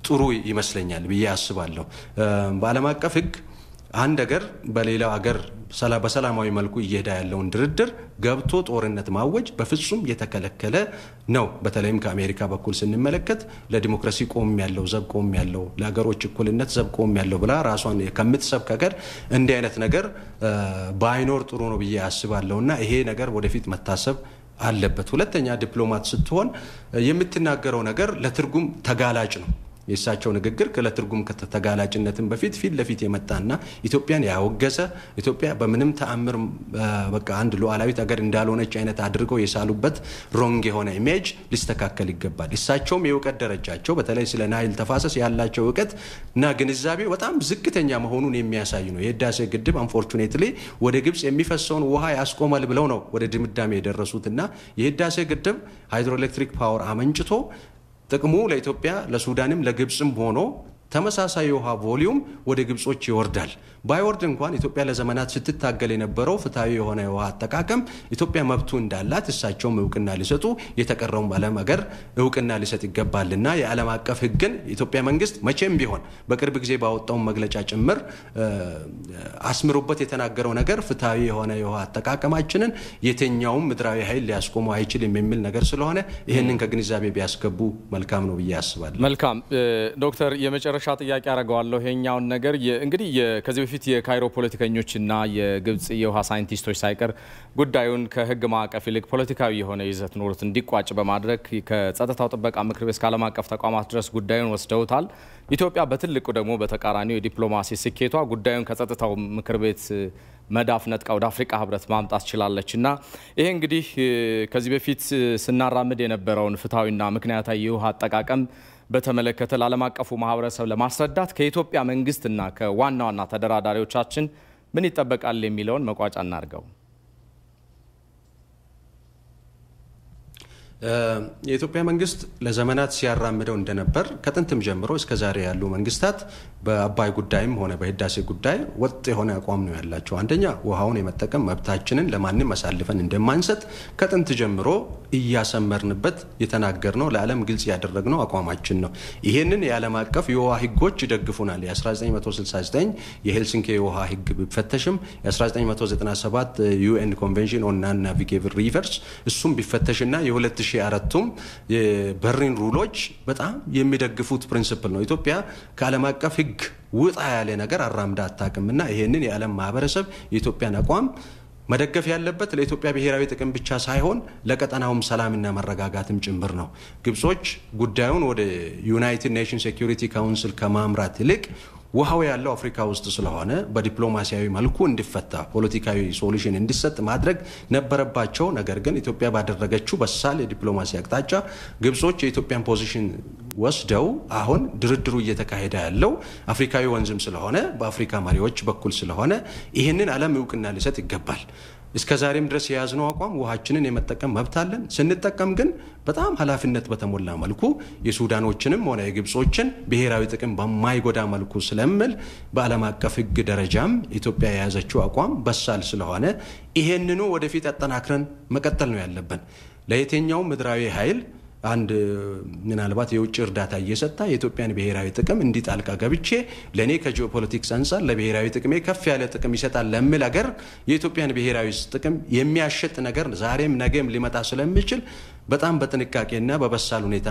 ጥሩ ይመስለኛል ብዬ አስባለሁ። በዓለም አቀፍ ሕግ አንድ ሀገር በሌላው ሀገር በሰላማዊ መልኩ እየሄደ ያለውን ድርድር ገብቶ ጦርነት ማወጅ በፍጹም የተከለከለ ነው። በተለይም ከአሜሪካ በኩል ስንመለከት ለዲሞክራሲ ቆም ያለው ዘብ ቆም ያለው ለሀገሮች እኩልነት ዘብ ቆም ያለው ብላ ራሷን ከምትሰብክ ሀገር እንዲህ አይነት ነገር ባይኖር ጥሩ ነው ብዬ አስባለሁና ይሄ ነገር ወደፊት መታሰብ አለበት። ሁለተኛ ዲፕሎማት ስትሆን የምትናገረው ነገር ለትርጉም ተጋላጭ ነው። የእሳቸው ንግግር ለትርጉም ከተጋላጭነትን በፊት ፊት ለፊት የመጣና ኢትዮጵያን ያወገዘ ኢትዮጵያ በምንም ተአምር በቃ አንድ ሉዓላዊት ሀገር እንዳልሆነች አይነት አድርገው የሳሉበት ሮንግ የሆነ ኢሜጅ ሊስተካከል ይገባል። እሳቸውም የእውቀት ደረጃቸው በተለይ ስለ ናይል ተፋሰስ ያላቸው እውቀትና ግንዛቤ በጣም ዝቅተኛ መሆኑን የሚያሳይ ነው። የህዳሴ ግድብ አንፎርቹኔትሊ ወደ ግብጽ የሚፈሰውን ውሃ ያስቆማል ብለው ነው ወደ ድምዳሜ የደረሱትና የህዳሴ ግድብ ሃይድሮኤሌክትሪክ ፓወር አመንጭቶ ጥቅሙ ለኢትዮጵያ ለሱዳንም ለግብጽም ሆኖ ተመሳሳይ የውሃ ቮሊዩም ወደ ግብጾች ይወርዳል። ባይወርድ እንኳን ኢትዮጵያ ለዘመናት ስትታገል የነበረው ፍትሃዊ የሆነ የውሃ አጠቃቀም ኢትዮጵያ መብቱ እንዳላት እሳቸውም እውቅና ሊሰጡ የተቀረው ዓለም ሀገር እውቅና ሊሰጥ ይገባልና የዓለም አቀፍ ሕግን ኢትዮጵያ መንግስት መቼም ቢሆን በቅርብ ጊዜ ባወጣው መግለጫ ጭምር አስምሮበት የተናገረው ነገር ፍትሃዊ የሆነ የውሃ አጠቃቀማችንን የትኛውም ምድራዊ ኃይል ሊያስቆመው አይችልም የሚል ነገር ስለሆነ ይሄንን ከግንዛቤ ቢያስገቡ መልካም ነው ብዬ አስባለሁ። መልካም ዶክተር የመጨረሻ ጥያቄ አረጋዋለሁ ይሄኛውን ነገር እንግዲህ ከዚህ በፊት የካይሮ ፖለቲከኞችና የግብጽ የውሃ ሳይንቲስቶች ሳይቀር ጉዳዩን ከህግ ማዕቀፍ ይልቅ ፖለቲካዊ የሆነ ይዘት ኖሮት እንዲቋጭ በማድረግ ከጸጥታው ጥበቃ ምክር ቤት ከዓለም አቀፍ ተቋማት ድረስ ጉዳዩን ወስደውታል። ኢትዮጵያ በትልቁ ደግሞ በተቃራኒው የዲፕሎማሲ ስኬቷ ጉዳዩን ከጸጥታው ምክር ቤት መዳፍ ነጥቃ ወደ አፍሪካ ህብረት ማምጣት ችላለችና ይሄ እንግዲህ ከዚህ በፊት ስናራምድ የነበረውን ፍትሃዊና ምክንያታዊ የውሃ አጠቃቀም በተመለከተ ለዓለም አቀፉ ማህበረሰብ ለማስረዳት ከኢትዮጵያ መንግስትና ከዋና ዋና ተደራዳሪዎቻችን ምን ይጠበቃል የሚለውን መቋጫ እናርገው። የኢትዮጵያ መንግስት ለዘመናት ሲያራምደው እንደነበር ከጥንትም ጀምሮ እስከ ዛሬ ያሉ መንግስታት በአባይ ጉዳይም ሆነ በህዳሴ ጉዳይ ወጥ የሆነ አቋም ነው ያላቸው። አንደኛ ውሃውን የመጠቀም መብታችንን ለማንም አሳልፈን እንደማንሰጥ ከጥንት ጀምሮ እያሰመርንበት የተናገርነው ለዓለም ግልጽ ያደረግነው አቋማችን ነው። ይሄንን የዓለም አቀፍ የውሃ ህጎች ይደግፉናል። የ1969 የሄልሲንኪ የውሃ ህግ ቢፈተሽም የ1997 ዩኤን ኮንቬንሽን ኦን ናን ናቪጌብል ሪቨርስ እሱም ቢፈተሽና የ2004ቱም የበርሊን ሩሎች በጣም የሚደግፉት ፕሪንሲፕል ነው። ኢትዮጵያ ከዓለም አቀፍ ህግ ውጣ ያለ ነገር አራምዳ አታውቅምና ይሄንን የዓለም ማህበረሰብ የኢትዮጵያን አቋም መደገፍ ያለበት ለኢትዮጵያ ብሔራዊ ጥቅም ብቻ ሳይሆን ለቀጠናውም ሰላምና መረጋጋትም ጭምር ነው። ግብጾች ጉዳዩን ወደ ዩናይትድ ኔሽንስ ሴኩሪቲ ካውንስል ከማምራት ይልቅ ውሃው ያለው አፍሪካ ውስጥ ስለሆነ በዲፕሎማሲያዊ መልኩ እንዲፈታ ፖለቲካዊ ሶሉሽን እንዲሰጥ ማድረግ ነበረባቸው። ነገር ግን ኢትዮጵያ ባደረገችው በሳል የዲፕሎማሲ አቅጣጫ ግብጾች የኢትዮጵያን ፖዚሽን ወስደው አሁን ድርድሩ እየተካሄደ ያለው አፍሪካዊ ወንዝም ስለሆነ በአፍሪካ መሪዎች በኩል ስለሆነ ይህንን ዓለም እውቅና ሊሰጥ ይገባል። እስከ ዛሬም ድረስ የያዝነው አቋም ውሃችንን የመጠቀም መብት አለን። ስንጠቀም ግን በጣም ኃላፊነት በተሞላ መልኩ የሱዳኖችንም ሆነ የግብጾችን ብሔራዊ ጥቅም በማይጎዳ መልኩ ስለምል በዓለም አቀፍ ህግ ደረጃም ኢትዮጵያ የያዘችው አቋም በሳል ስለሆነ ይሄንኑ ወደፊት አጠናክረን መቀጠል ነው ያለብን። ለየትኛው ምድራዊ ኃይል አንድ ምናልባት የውጭ እርዳታ እየሰጣ የኢትዮጵያን ብሔራዊ ጥቅም እንዲጣልቃ ገብቼ ለኔ ከጂኦፖለቲክስ አንፃር ለብሔራዊ ጥቅሜ ከፍ ያለ ጥቅም ይሰጣል ለምን ሀገር የኢትዮጵያን ብሔራዊ ጥቅም የሚያሸጥ ነገር ዛሬም ነገም ሊመጣ ስለሚችል በጣም በጥንቃቄና በበሳል ሁኔታ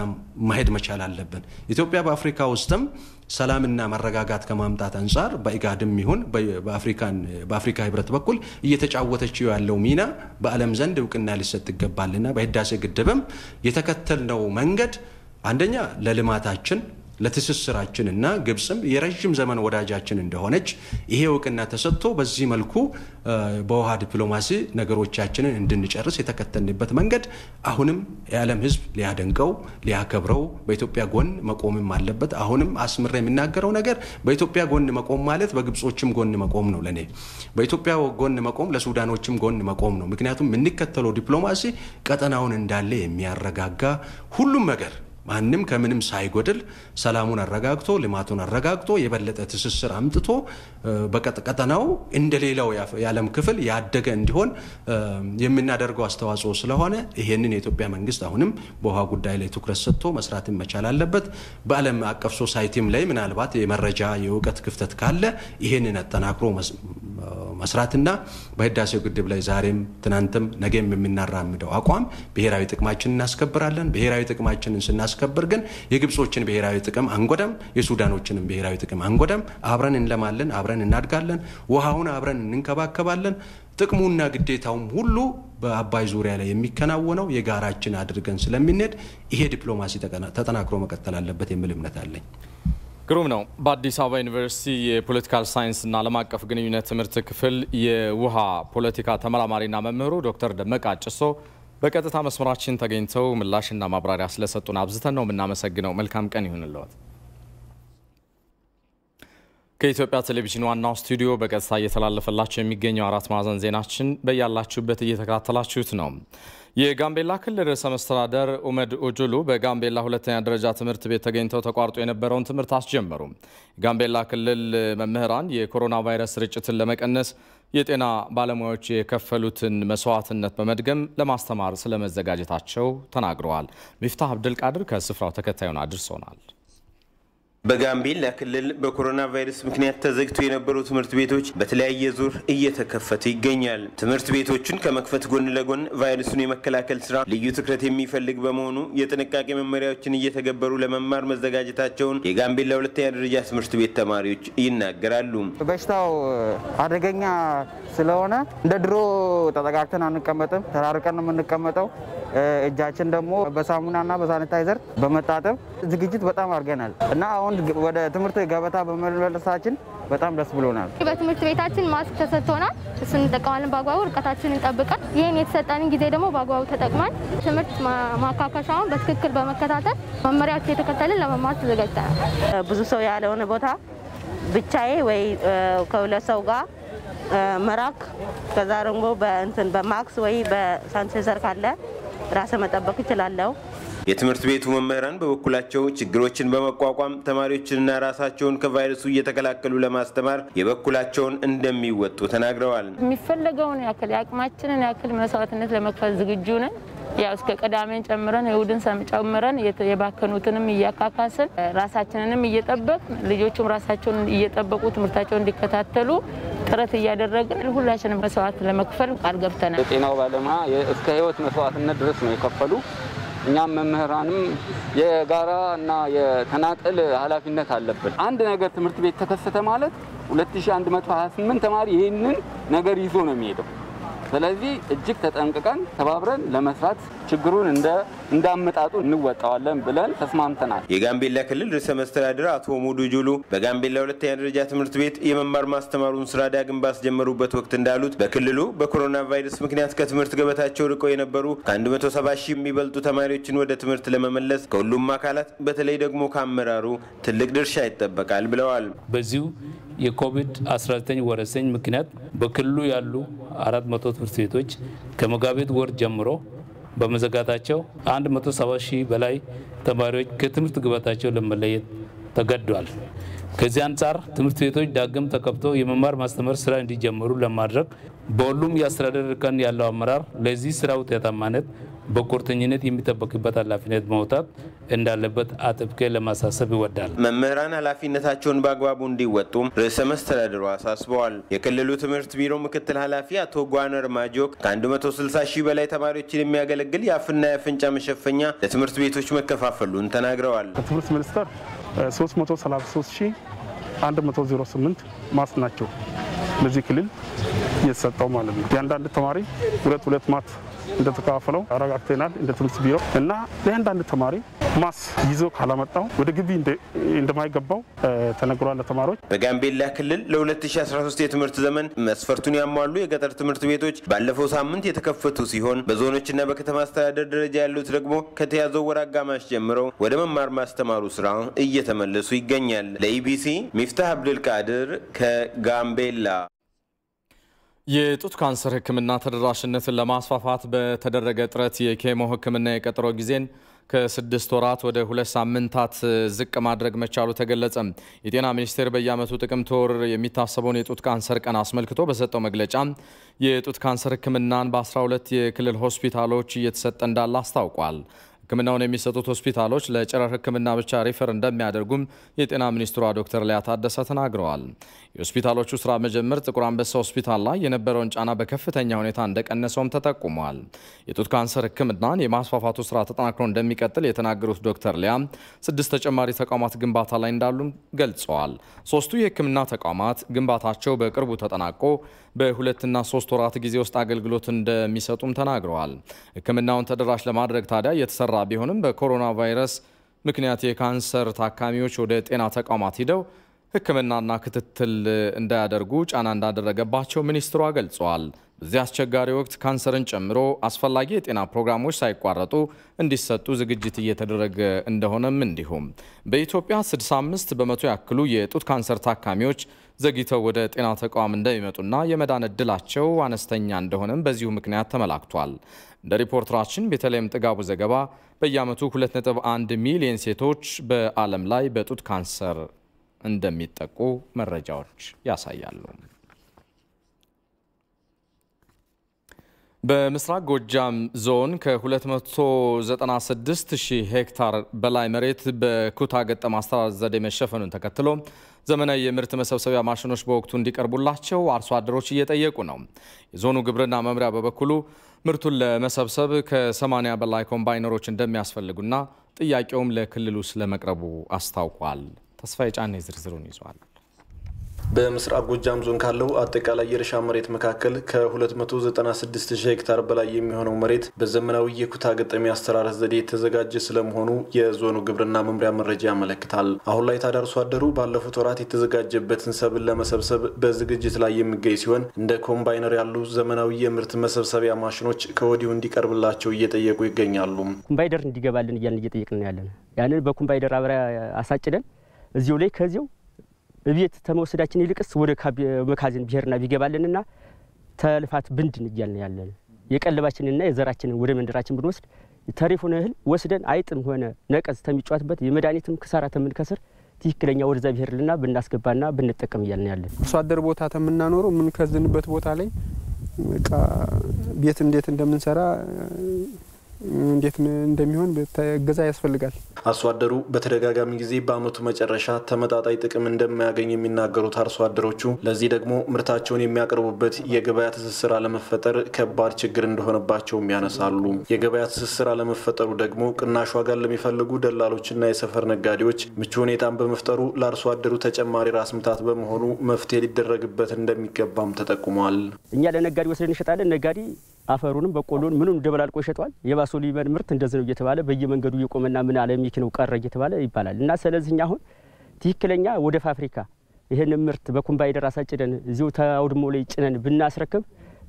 መሄድ መቻል አለብን። ኢትዮጵያ በአፍሪካ ውስጥም ሰላምና መረጋጋት ከማምጣት አንፃር በኢጋድም ይሁን በአፍሪካ ህብረት በኩል እየተጫወተችው ያለው ሚና በዓለም ዘንድ እውቅና ሊሰጥ ይገባልና በህዳሴ ግድብም የተከተልነው መንገድ አንደኛ ለልማታችን ለትስስራችንና ግብጽም የረጅም ዘመን ወዳጃችን እንደሆነች ይሄ እውቅና ተሰጥቶ በዚህ መልኩ በውሃ ዲፕሎማሲ ነገሮቻችንን እንድንጨርስ የተከተልንበት መንገድ አሁንም የዓለም ህዝብ ሊያደንቀው ሊያከብረው በኢትዮጵያ ጎን መቆምም አለበት። አሁንም አስምሬ የሚናገረው ነገር በኢትዮጵያ ጎን መቆም ማለት በግብጾችም ጎን መቆም ነው። ለኔ በኢትዮጵያ ጎን መቆም ለሱዳኖችም ጎን መቆም ነው። ምክንያቱም የምንከተለው ዲፕሎማሲ ቀጠናውን እንዳለ የሚያረጋጋ ሁሉም ነገር ማንም ከምንም ሳይጎድል ሰላሙን አረጋግቶ ልማቱን አረጋግቶ የበለጠ ትስስር አምጥቶ በቀጠናው እንደሌላው የዓለም ክፍል ያደገ እንዲሆን የምናደርገው አስተዋጽኦ ስለሆነ ይሄንን የኢትዮጵያ መንግስት አሁንም በውሃ ጉዳይ ላይ ትኩረት ሰጥቶ መስራትን መቻል አለበት። በዓለም አቀፍ ሶሳይቲም ላይ ምናልባት የመረጃ የእውቀት ክፍተት ካለ ይሄንን አጠናክሮ መስራትና በህዳሴው ግድብ ላይ ዛሬም ትናንትም ነገም የምናራምደው አቋም ብሔራዊ ጥቅማችንን እናስከብራለን። ብሔራዊ ጥቅማችንን ስናስከብር ግን የግብጾችን ብሔራዊ ጥቅም አንጎዳም፣ የሱዳኖችንም ብሔራዊ ጥቅም አንጎዳም። አብረን እንለማለን፣ አብረን እናድጋለን፣ ውሃውን አብረን እንንከባከባለን። ጥቅሙና ግዴታውም ሁሉ በአባይ ዙሪያ ላይ የሚከናወነው የጋራችን አድርገን ስለምንሄድ ይሄ ዲፕሎማሲ ተጠናክሮ መቀጠል አለበት የሚል እምነት አለኝ። ግሩም ነው። በአዲስ አበባ ዩኒቨርሲቲ የፖለቲካል ሳይንስና ዓለም አቀፍ ግንኙነት ትምህርት ክፍል የውሃ ፖለቲካ ተመራማሪና መምህሩ ዶክተር ደመቃ ጭሶ በቀጥታ መስመራችን ተገኝተው ምላሽና ማብራሪያ ስለሰጡን አብዝተን ነው የምናመሰግነው። መልካም ቀን ይሁንልዎት። ከኢትዮጵያ ቴሌቪዥን ዋናው ስቱዲዮ በቀጥታ እየተላለፈላችሁ የሚገኘው አራት ማዕዘን ዜናችን በያላችሁበት እየተከታተላችሁት ነው። የጋምቤላ ክልል ርዕሰ መስተዳድር ኡመድ ኦጁሉ በጋምቤላ ሁለተኛ ደረጃ ትምህርት ቤት ተገኝተው ተቋርጦ የነበረውን ትምህርት አስጀመሩ። የጋምቤላ ክልል መምህራን የኮሮና ቫይረስ ስርጭትን ለመቀነስ የጤና ባለሙያዎች የከፈሉትን መስዋዕትነት በመድገም ለማስተማር ስለመዘጋጀታቸው ተናግረዋል። ሚፍታህ አብዱልቃድር ከስፍራው ተከታዩን አድርሶናል። በጋምቤላ ክልል በኮሮና ቫይረስ ምክንያት ተዘግተው የነበሩ ትምህርት ቤቶች በተለያየ ዙር እየተከፈቱ ይገኛል። ትምህርት ቤቶችን ከመክፈት ጎን ለጎን ቫይረሱን የመከላከል ስራ ልዩ ትኩረት የሚፈልግ በመሆኑ የጥንቃቄ መመሪያዎችን እየተገበሩ ለመማር መዘጋጀታቸውን የጋምቤላ ሁለተኛ ደረጃ ትምህርት ቤት ተማሪዎች ይናገራሉ። በሽታው አደገኛ ስለሆነ እንደ ድሮ ተጠጋግተን አንቀመጥም፣ ተራርቀን ነው የምንቀመጠው። እጃችን ደግሞ በሳሙናና በሳኒታይዘር በመታጠብ ዝግጅት በጣም አድርገናል እና አሁን ወደ ትምህርት ገበታ በመመለሳችን በጣም ደስ ብሎናል። በትምህርት ቤታችን ማስክ ተሰጥቶናል። እሱን እንጠቀማለን በአግባቡ፣ ርቀታችንን እንጠብቀን። ይህን የተሰጠንን ጊዜ ደግሞ በአግባቡ ተጠቅመን ትምህርት ማካካሻውን በትክክል በመከታተል መመሪያዎች የተከተልን ለመማር ተዘጋጅተናል። ብዙ ሰው ያለውን ቦታ ብቻዬ ወይ ከሁለት ሰው ጋር መራክ ከዛ ደግሞ በማክስ ወይ በሳኒታይዘር ካለ ራስ መጠበቅ ይችላልው። የትምህርት ቤቱ መምህራን በበኩላቸው ችግሮችን በመቋቋም ተማሪዎችንና ራሳቸውን ከቫይረሱ እየተከላከሉ ለማስተማር የበኩላቸውን እንደሚወጡ ተናግረዋል። የሚፈልገውን ያክል ያቅማችንን ያክል መስዋዕትነት ለመክፈል ዝግጁ ነን። ያው እስከ ቀዳሜን ጨምረን እሁድን ጨምረን የባከኑትንም እያካካሰን ራሳችንንም እየጠበቅ ልጆቹም ራሳቸውን እየጠበቁ ትምህርታቸውን እንዲከታተሉ ጥረት እያደረግን ሁላችንም መስዋዕት ለመክፈል ቃል ገብተናል። የጤናው ባለሙያ እስከ ህይወት መስዋዕትነት ድረስ ነው የከፈሉ። እኛም መምህራንም የጋራ እና የተናጠል ኃላፊነት አለብን። አንድ ነገር ትምህርት ቤት ተከሰተ ማለት 2128 ተማሪ ይሄንን ነገር ይዞ ነው የሚሄደው። ስለዚህ እጅግ ተጠንቅቀን ተባብረን ለመስራት ችግሩን እንዳመጣጡ እንወጣዋለን ብለን ተስማምተናል። የጋምቤላ ክልል ርዕሰ መስተዳድር አቶ ሙዱ ጁሉ በጋምቤላ ሁለተኛ ደረጃ ትምህርት ቤት የመማር ማስተማሩን ስራ ዳግም ባስጀመሩበት ወቅት እንዳሉት በክልሉ በኮሮና ቫይረስ ምክንያት ከትምህርት ገበታቸው ርቀው የነበሩ ከ170 ሺህ የሚበልጡ ተማሪዎችን ወደ ትምህርት ለመመለስ ከሁሉም አካላት በተለይ ደግሞ ከአመራሩ ትልቅ ድርሻ ይጠበቃል ብለዋል። በዚሁ የኮቪድ-19 ወረርሽኝ ምክንያት በክልሉ ያሉ 400 ትምህርት ቤቶች ከመጋቢት ወር ጀምሮ በመዘጋታቸው 170 ሺህ በላይ ተማሪዎች ከትምህርት ገበታቸው ለመለየት ተገደዋል። ከዚህ አንጻር ትምህርት ቤቶች ዳግም ተከፍተው የመማር ማስተማር ስራ እንዲጀምሩ ለማድረግ በሁሉም የአስተዳደር እርከን ያለው አመራር ለዚህ ስራ ውጤታማነት በቁርጠኝነት የሚጠበቅበት ኃላፊነት መውጣት እንዳለበት አጥብቄ ለማሳሰብ ይወዳል። መምህራን ኃላፊነታቸውን በአግባቡ እንዲወጡ ርዕሰ መስተዳድሩ አሳስበዋል። የክልሉ ትምህርት ቢሮ ምክትል ኃላፊ አቶ ጓነር ማጆክ ከ160 ሺህ በላይ ተማሪዎችን የሚያገለግል የአፍና የአፍንጫ መሸፈኛ ለትምህርት ቤቶች መከፋፈሉን ተናግረዋል። ከትምህርት ሚኒስቴር 333108 ማስክ ናቸው ለዚህ ክልል እየተሰጠው ማለት ነው። ያንዳንድ ተማሪ ሁለት ማት እንደተከፋፈለው አረጋግተናል እንደ ትምህርት ቢሮ እና ለአንዳንድ ተማሪ ማስ ይዞ ካላመጣው ወደ ግቢ እንደማይገባው ተነግሯል ለተማሪዎች። በጋምቤላ ክልል ለ2013 የትምህርት ዘመን መስፈርቱን ያሟሉ የገጠር ትምህርት ቤቶች ባለፈው ሳምንት የተከፈቱ ሲሆን በዞኖችና በከተማ አስተዳደር ደረጃ ያሉት ደግሞ ከተያዘው ወር አጋማሽ ጀምረው ወደ መማር ማስተማሩ ስራ እየተመለሱ ይገኛል። ለኢቢሲ ሚፍታህ አብዱልቃድር ከጋምቤላ። የጡት ካንሰር ሕክምና ተደራሽነትን ለማስፋፋት በተደረገ ጥረት የኬሞ ሕክምና የቀጠሮ ጊዜን ከ6 ወራት ወደ 2 ሳምንታት ዝቅ ማድረግ መቻሉ ተገለጸ። የጤና ሚኒስቴር በየዓመቱ ጥቅምት ወር የሚታሰበውን የጡት ካንሰር ቀን አስመልክቶ በሰጠው መግለጫ የጡት ካንሰር ሕክምናን በ12 የክልል ሆስፒታሎች እየተሰጠ እንዳለ አስታውቋል። ሕክምናውን የሚሰጡት ሆስፒታሎች ለጨረር ሕክምና ብቻ ሪፈር እንደሚያደርጉም የጤና ሚኒስትሯ ዶክተር ሊያ ታደሰ ተናግረዋል። የሆስፒታሎቹ ስራ መጀመር ጥቁር አንበሳ ሆስፒታል ላይ የነበረውን ጫና በከፍተኛ ሁኔታ እንደቀነሰውም ተጠቁሟል። የጡት ካንሰር ሕክምናን የማስፋፋቱ ስራ ተጠናክሮ እንደሚቀጥል የተናገሩት ዶክተር ሊያ 6 ተጨማሪ ተቋማት ግንባታ ላይ እንዳሉም ገልጸዋል። 3ቱ የሕክምና ተቋማት ግንባታቸው በቅርቡ ተጠናቆ በ2 እና 3 ወራት ጊዜ ውስጥ አገልግሎት እንደሚሰጡም ተናግረዋል። ሕክምናውን ተደራሽ ለማድረግ ታዲያ የተሰራ ቢሆንም በኮሮና ቫይረስ ምክንያት የካንሰር ታካሚዎች ወደ ጤና ተቋማት ሂደው ሕክምናና ክትትል እንዳያደርጉ ጫና እንዳደረገባቸው ሚኒስትሯ ገልጸዋል። በዚህ አስቸጋሪ ወቅት ካንሰርን ጨምሮ አስፈላጊ የጤና ፕሮግራሞች ሳይቋረጡ እንዲሰጡ ዝግጅት እየተደረገ እንደሆነም እንዲሁም በኢትዮጵያ 65 በመቶ ያክሉ የጡት ካንሰር ታካሚዎች ዘግይተው ወደ ጤና ተቋም እንደሚመጡና የመዳን ዕድላቸው አነስተኛ እንደሆነም በዚሁ ምክንያት ተመላክቷል። እንደ ሪፖርተራችን ቤተልሔም ጥጋቡ ዘገባ በየዓመቱ 2.1 ሚሊዮን ሴቶች በዓለም ላይ በጡት ካንሰር እንደሚጠቁ መረጃዎች ያሳያሉ። በምስራቅ ጎጃም ዞን ከ296,000 ሄክታር በላይ መሬት በኩታ ገጠም አስተራረስ ዘዴ መሸፈኑን ተከትሎ ዘመናዊ የምርት መሰብሰቢያ ማሽኖች በወቅቱ እንዲቀርቡላቸው አርሶ አደሮች እየጠየቁ ነው። የዞኑ ግብርና መምሪያ በበኩሉ ምርቱን ለመሰብሰብ ከ80 በላይ ኮምባይነሮች እንደሚያስፈልጉና ጥያቄውም ለክልሉ ስለመቅረቡ አስታውቋል። ተስፋዬ ጫኔ ዝርዝሩን ይዟል። በምስራቅ ጎጃም ዞን ካለው አጠቃላይ የእርሻ መሬት መካከል ከ296,000 ሄክታር በላይ የሚሆነው መሬት በዘመናዊ የኩታ ገጠም አስተራረስ ዘዴ የተዘጋጀ ስለመሆኑ የዞኑ ግብርና መምሪያ መረጃ ያመለክታል። አሁን ላይ ታዲያ አርሶ አደሩ ባለፉት ወራት የተዘጋጀበትን ሰብል ለመሰብሰብ በዝግጅት ላይ የሚገኝ ሲሆን እንደ ኮምባይነር ያሉ ዘመናዊ የምርት መሰብሰቢያ ማሽኖች ከወዲሁ እንዲቀርብላቸው እየጠየቁ ይገኛሉ። ኮምባይነር እንዲገባልን እየጠየቅን ያለን ያንን በኮምባይነር አብራ አሳጭደን እዚሁ ላይ ከዚሁ እቤት ተመወሰዳችን ይልቅስ ወደ መካዝን ብሄርና ቢገባልንና ተልፋት ብንድን እያልን ያለን የቀለባችንና የዘራችንን ወደ መንደራችን ብንወስድ ታሪፉን እህል ወስደን አይጥም ሆነ ነቀዝ ተሚጫወትበት የመድኃኒትም ክሳራ ተምንከስር ትክክለኛ ወደዛ ብሄርልና ብናስገባና ብንጠቀም እያልን ያለን አርሶ አደር ቦታ ተምናኖረው ምን ከዝንበት ቦታ ላይ በቃ ቤት እንዴት እንደምንሰራ እንዴት እንደሚሆን በተገዛ ያስፈልጋል። አርሶ አደሩ በተደጋጋሚ ጊዜ በአመቱ መጨረሻ ተመጣጣኝ ጥቅም እንደማያገኝ የሚናገሩት አርሶ አደሮቹ ለዚህ ደግሞ ምርታቸውን የሚያቀርቡበት የገበያ ትስስር አለመፈጠር ከባድ ችግር እንደሆነባቸውም ያነሳሉ። የገበያ ትስስር አለመፈጠሩ ደግሞ ቅናሽ ዋጋ ለሚፈልጉ ደላሎችና የሰፈር ነጋዴዎች ምቹ ሁኔታን በመፍጠሩ ለአርሶ አደሩ ተጨማሪ ራስ ምታት በመሆኑ መፍትሄ ሊደረግበት እንደሚገባም ተጠቁሟል። እኛ ለነጋዴ ወስደን እንሸጣለን። ነጋዴ አፈሩንም በቆሎን ምንም ደበላልቆ ይሸጣል። የባሶ ሊበን ምርት እንደዚህ ነው እየተባለ በየመንገዱ እየቆመና ምን አለ የሚክነው ቀረ እየተባለ ይባላል። እና ስለዚህ አሁን ትክክለኛ ወደ ፋብሪካ ይሄን ምርት በኮምባይነር አሳጭደን እዚሁ ታውድሞ ላይ ጭነን ብናስረክብ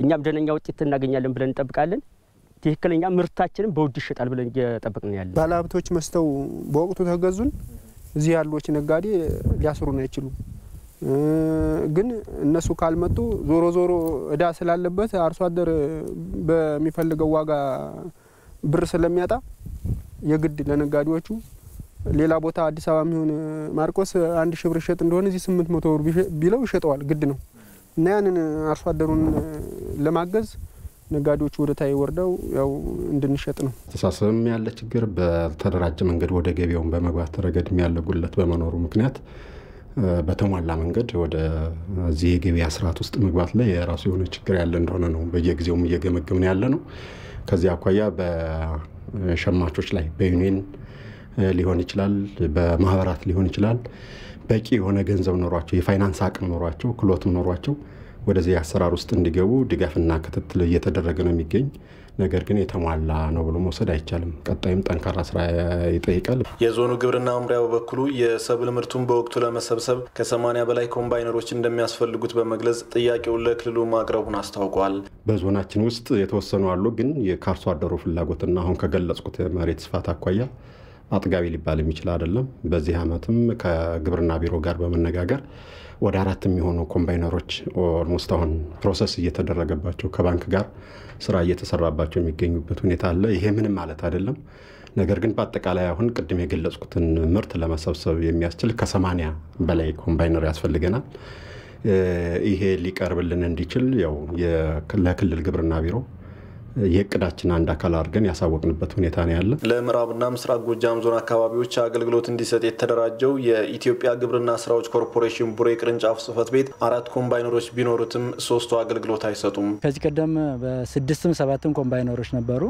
እኛም ደነኛ ውጤት እናገኛለን ብለን እንጠብቃለን። ትክክለኛ ምርታችንን በውድ ይሸጣል ብለን እየጠበቅን ያለን ባለሀብቶች መስተው በወቅቱ ተገዙን እዚህ ያሉት ነጋዴ ሊያስሩን አይችሉም። ግን እነሱ ካልመጡ ዞሮ ዞሮ እዳ ስላለበት አርሶ አደር በሚፈልገው ዋጋ ብር ስለሚያጣ የግድ ለነጋዴዎቹ ሌላ ቦታ አዲስ አበባ የሚሆን ማርቆስ 1000 ብር ሸጥ እንደሆነ እዚህ 800 ብር ቢለው ይሸጠዋል ግድ ነው። እና ያንን አርሶ አደሩን ለማገዝ ነጋዴዎቹ ወደ ታይ ወርደው ያው እንድንሸጥ ነው። ተሳሰም ያለ ችግር በተደራጀ መንገድ ወደ ገበያውን በመግባት ረገድ ያለ ጉለት በመኖሩ ምክንያት በተሟላ መንገድ ወደ ዚህ የገበያ ስርዓት ውስጥ መግባት ላይ የራሱ የሆነ ችግር ያለ እንደሆነ ነው በየጊዜው እየገመገምን ያለ ነው። ከዚህ አኳያ በሸማቾች ላይ በዩኒየን ሊሆን ይችላል በማህበራት ሊሆን ይችላል በቂ የሆነ ገንዘብ ኖሯቸው የፋይናንስ አቅም ኖሯቸው ክሎት ኖሯቸው ወደዚህ አሰራር ውስጥ እንዲገቡ ድጋፍና ክትትል እየተደረገ ነው የሚገኝ። ነገር ግን የተሟላ ነው ብሎ መውሰድ አይቻልም። ቀጣይም ጠንካራ ስራ ይጠይቃል። የዞኑ ግብርና መምሪያ በበኩሉ የሰብል ምርቱን በወቅቱ ለመሰብሰብ ከ80 በላይ ኮምባይነሮች እንደሚያስፈልጉት በመግለጽ ጥያቄውን ለክልሉ ማቅረቡን አስታውቋል። በዞናችን ውስጥ የተወሰኑ አሉ። ግን የካርሶ አደሩ ፍላጎትና አሁን ከገለጽኩት መሬት ስፋት አኳያ አጥጋቢ ሊባል የሚችል አይደለም። በዚህ አመትም ከግብርና ቢሮ ጋር በመነጋገር ወደ 4 የሚሆኑ ኮምባይነሮች ኦልሞስት አሁን ፕሮሰስ እየተደረገባቸው ከባንክ ጋር ስራ እየተሰራባቸው የሚገኙበት ሁኔታ አለ። ይሄ ምንም ማለት አይደለም። ነገር ግን በአጠቃላይ አሁን ቅድም የገለጽኩትን ምርት ለመሰብሰብ የሚያስችል ከ80 በላይ ኮምባይነር ያስፈልገናል። ይሄ ሊቀርብልን እንዲችል ያው ለክልል ግብርና ቢሮ የቅዳችን አንድ አካል አድርገን ያሳወቅንበት ሁኔታ ነው ያለ። ለምዕራብና ምስራቅ ጎጃም ዞን አካባቢዎች አገልግሎት እንዲሰጥ የተደራጀው የኢትዮጵያ ግብርና ስራዎች ኮርፖሬሽን ቡሬ ቅርንጫፍ ጽህፈት ቤት 4 ኮምባይነሮች ቢኖሩትም 3ቱ አገልግሎት አይሰጡም። ከዚህ ቀደም በ6ም 7ም ኮምባይነሮች ነበሩ።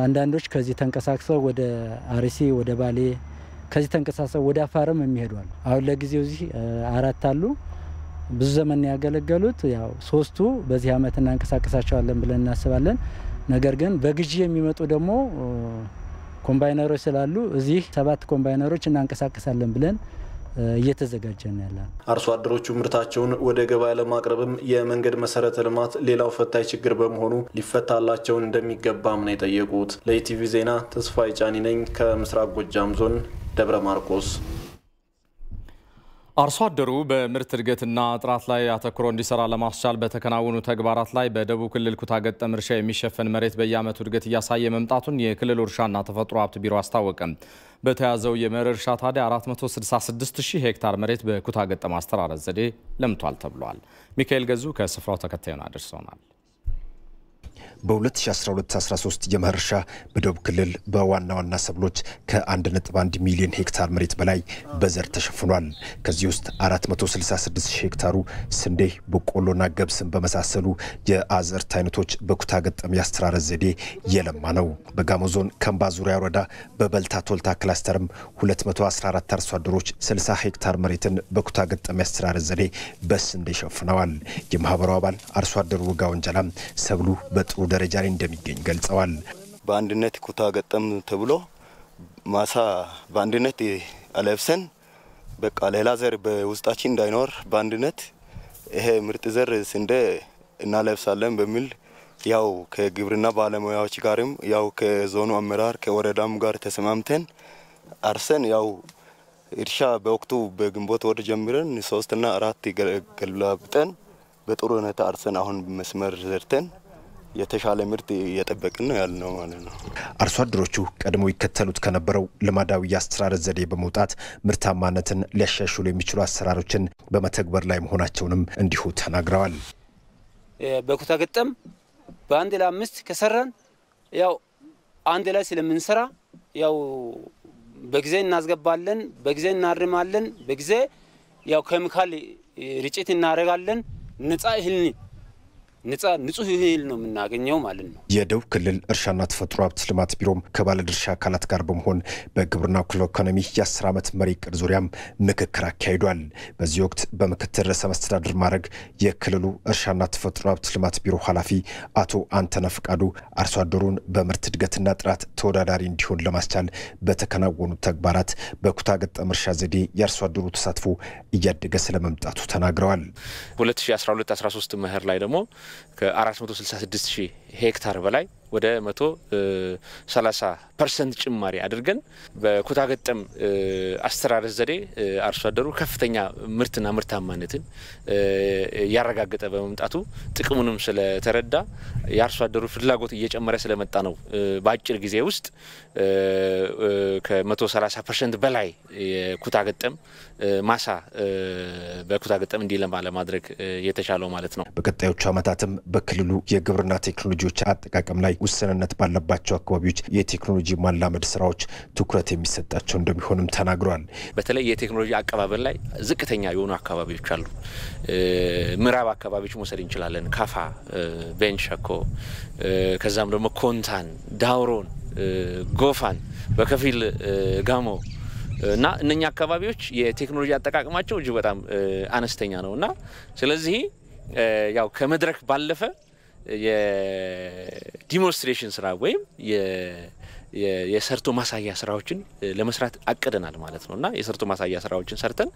አንዳንዶች ከዚህ ተንቀሳቅሰው ወደ አርሲ ወደ ባሌ ከዚህ ተንቀሳቅሰው ወደ አፋርም የሚሄዱ አሉ። አሁን ለጊዜው እዚህ 4 አሉ። ብዙ ዘመን ያገለገሉት ያው 3ቱ በዚህ አመት እናንቀሳቀሳቸዋለን ብለን እናስባለን። ነገር ግን በግዢ የሚመጡ ደግሞ ኮምባይነሮች ስላሉ እዚህ 7 ኮምባይነሮች እናንቀሳቀሳለን ብለን እየተዘጋጀን ያለን። አርሶ አደሮቹ ምርታቸውን ወደ ገበያ ለማቅረብም የመንገድ መሰረተ ልማት ሌላው ፈታኝ ችግር በመሆኑ ሊፈታላቸው እንደሚገባም ነው የጠየቁት። ለኢቲቪ ዜና ተስፋዬ ጫኒ ነኝ ከምስራቅ ጎጃም ዞን ደብረ ማርቆስ። አርሶ አደሩ በምርት እድገትና ጥራት ላይ አተኩሮ እንዲሰራ ለማስቻል በተከናወኑ ተግባራት ላይ በደቡብ ክልል ኩታ ገጠም እርሻ የሚሸፈን መሬት በየዓመቱ እድገት እያሳየ መምጣቱን የክልሉ እርሻና ተፈጥሮ ሀብት ቢሮ አስታወቀ። በተያዘው የመኸር እርሻ ታዲያ 466,000 ሄክታር መሬት በኩታ ገጠም አስተራረስ ዘዴ ለምቷል ተብሏል። ሚካኤል ገዙ ከስፍራው ተከታዩን አድርሶናል። በ2012-13 የመኸር እርሻ በደቡብ ክልል በዋና ዋና ሰብሎች ከ1.1 ሚሊዮን ሄክታር መሬት በላይ በዘር ተሸፍኗል። ከዚህ ውስጥ 466,000 ሄክታሩ ስንዴ፣ በቆሎና ገብስን በመሳሰሉ የአዝርዕት አይነቶች በኩታ ገጠም ያስተራረስ ዘዴ የለማ ነው። በጋሞ ዞን ከምባ ዙሪያ ወረዳ በበልታ ቶልታ ክላስተርም 214 አርሶ አደሮች 60 ሄክታር መሬትን በኩታ ገጠም ያስተራረስ ዘዴ በስንዴ ሸፍነዋል። የማህበሩ አባል አርሶ አደሩ ወጋ ወንጀላም ሰብሉ በጥሩ ደረጃ ላይ እንደሚገኝ ገልጸዋል። በአንድነት ኩታ ገጠም ተብሎ ማሳ በአንድነት አለብሰን በቃ ሌላ ዘር በውስጣችን እንዳይኖር በአንድነት ይሄ ምርጥ ዘር ስንዴ እናለብሳለን በሚል ያው ከግብርና ባለሙያዎች ጋርም ያው ከዞኑ አመራር ከወረዳም ጋር ተስማምተን አርሰን ያው እርሻ በወቅቱ በግንቦት ወር ጀምረን 3 እና 4 ገላብጠን በጥሩ ሁኔታ አርሰን አሁን መስመር ዘርተን የተሻለ ምርት እየጠበቅን ነው ያልነው ማለት ነው። አርሶ አደሮቹ ቀድሞ ይከተሉት ከነበረው ልማዳዊ የአስተራረስ ዘዴ በመውጣት ምርታማነትን ሊያሻሽሉ የሚችሉ አሰራሮችን በመተግበር ላይ መሆናቸውንም እንዲሁ ተናግረዋል። በኩታ ገጠም በአንድ ለአምስት ከሰራን ያው አንድ ላይ ስለምንሰራ ያው በጊዜ እናስገባለን፣ በጊዜ እናርማለን፣ በጊዜ ያው ኬሚካል ርጭት እናደርጋለን። ንጹህ እህል ነው የምናገኘው ማለት ነው። የደቡብ ክልል እርሻና ተፈጥሮ ሀብት ልማት ቢሮም ከባለድርሻ አካላት ጋር በመሆን በግብርና ክልል ኢኮኖሚ የ10 ዓመት መሪ ዕቅድ ዙሪያም ምክክር አካሂዷል። በዚህ ወቅት በምክትል ርዕሰ መስተዳድር ማዕረግ የክልሉ እርሻና ተፈጥሮ ሀብት ልማት ቢሮ ኃላፊ አቶ አንተነህ ፍቃዱ አርሶ አደሩን በምርት እድገትና ጥራት ተወዳዳሪ እንዲሆን ለማስቻል በተከናወኑ ተግባራት በኩታ ገጠም እርሻ ዘዴ የአርሶ አደሩ ተሳትፎ እያደገ ስለመምጣቱ ተናግረዋል። 2012-13 መኸር ላይ ደግሞ ከ466,000 ሄክታር በላይ ወደ 130% ጭማሪ አድርገን በኩታ ገጠም አስተራረስ ዘዴ አርሶ አደሩ ከፍተኛ ምርትና ምርታማነትን ያረጋገጠ በመምጣቱ ጥቅሙንም ስለተረዳ የአርሶ አደሩ ፍላጎት እየጨመረ ስለመጣ ነው በአጭር ጊዜ ውስጥ ከ130% በላይ የኩታ ገጠም ማሳ በኩታ ገጠም እንዲለማ ለማድረግ የተቻለው ማለት ነው። በቀጣዮቹ ዓመታትም በክልሉ የግብርና ቴክኖሎጂዎች አጠቃቀም ላይ ውስንነት ባለባቸው አካባቢዎች የቴክኖሎጂ ማላመድ ስራዎች ትኩረት የሚሰጣቸው እንደሚሆንም ተናግሯል። በተለይ የቴክኖሎጂ አቀባበል ላይ ዝቅተኛ የሆኑ አካባቢዎች አሉ። ምዕራብ አካባቢዎች መውሰድ እንችላለን። ካፋ፣ ቤንች ሸኮ፣ ከዛም ደግሞ ኮንታን፣ ዳውሮን፣ ጎፋን፣ በከፊል ጋሞ እና እነኛ አካባቢዎች የቴክኖሎጂ አጠቃቀማቸው እጅግ በጣም አነስተኛ ነውና ስለዚህ ያው ከመድረክ ባለፈ የዲሞንስትሬሽን ስራ ወይም የሰርቶ ማሳያ ስራዎችን ለመስራት አቅደናል ማለት ነውና የሰርቶ ማሳያ ስራዎችን ሰርተን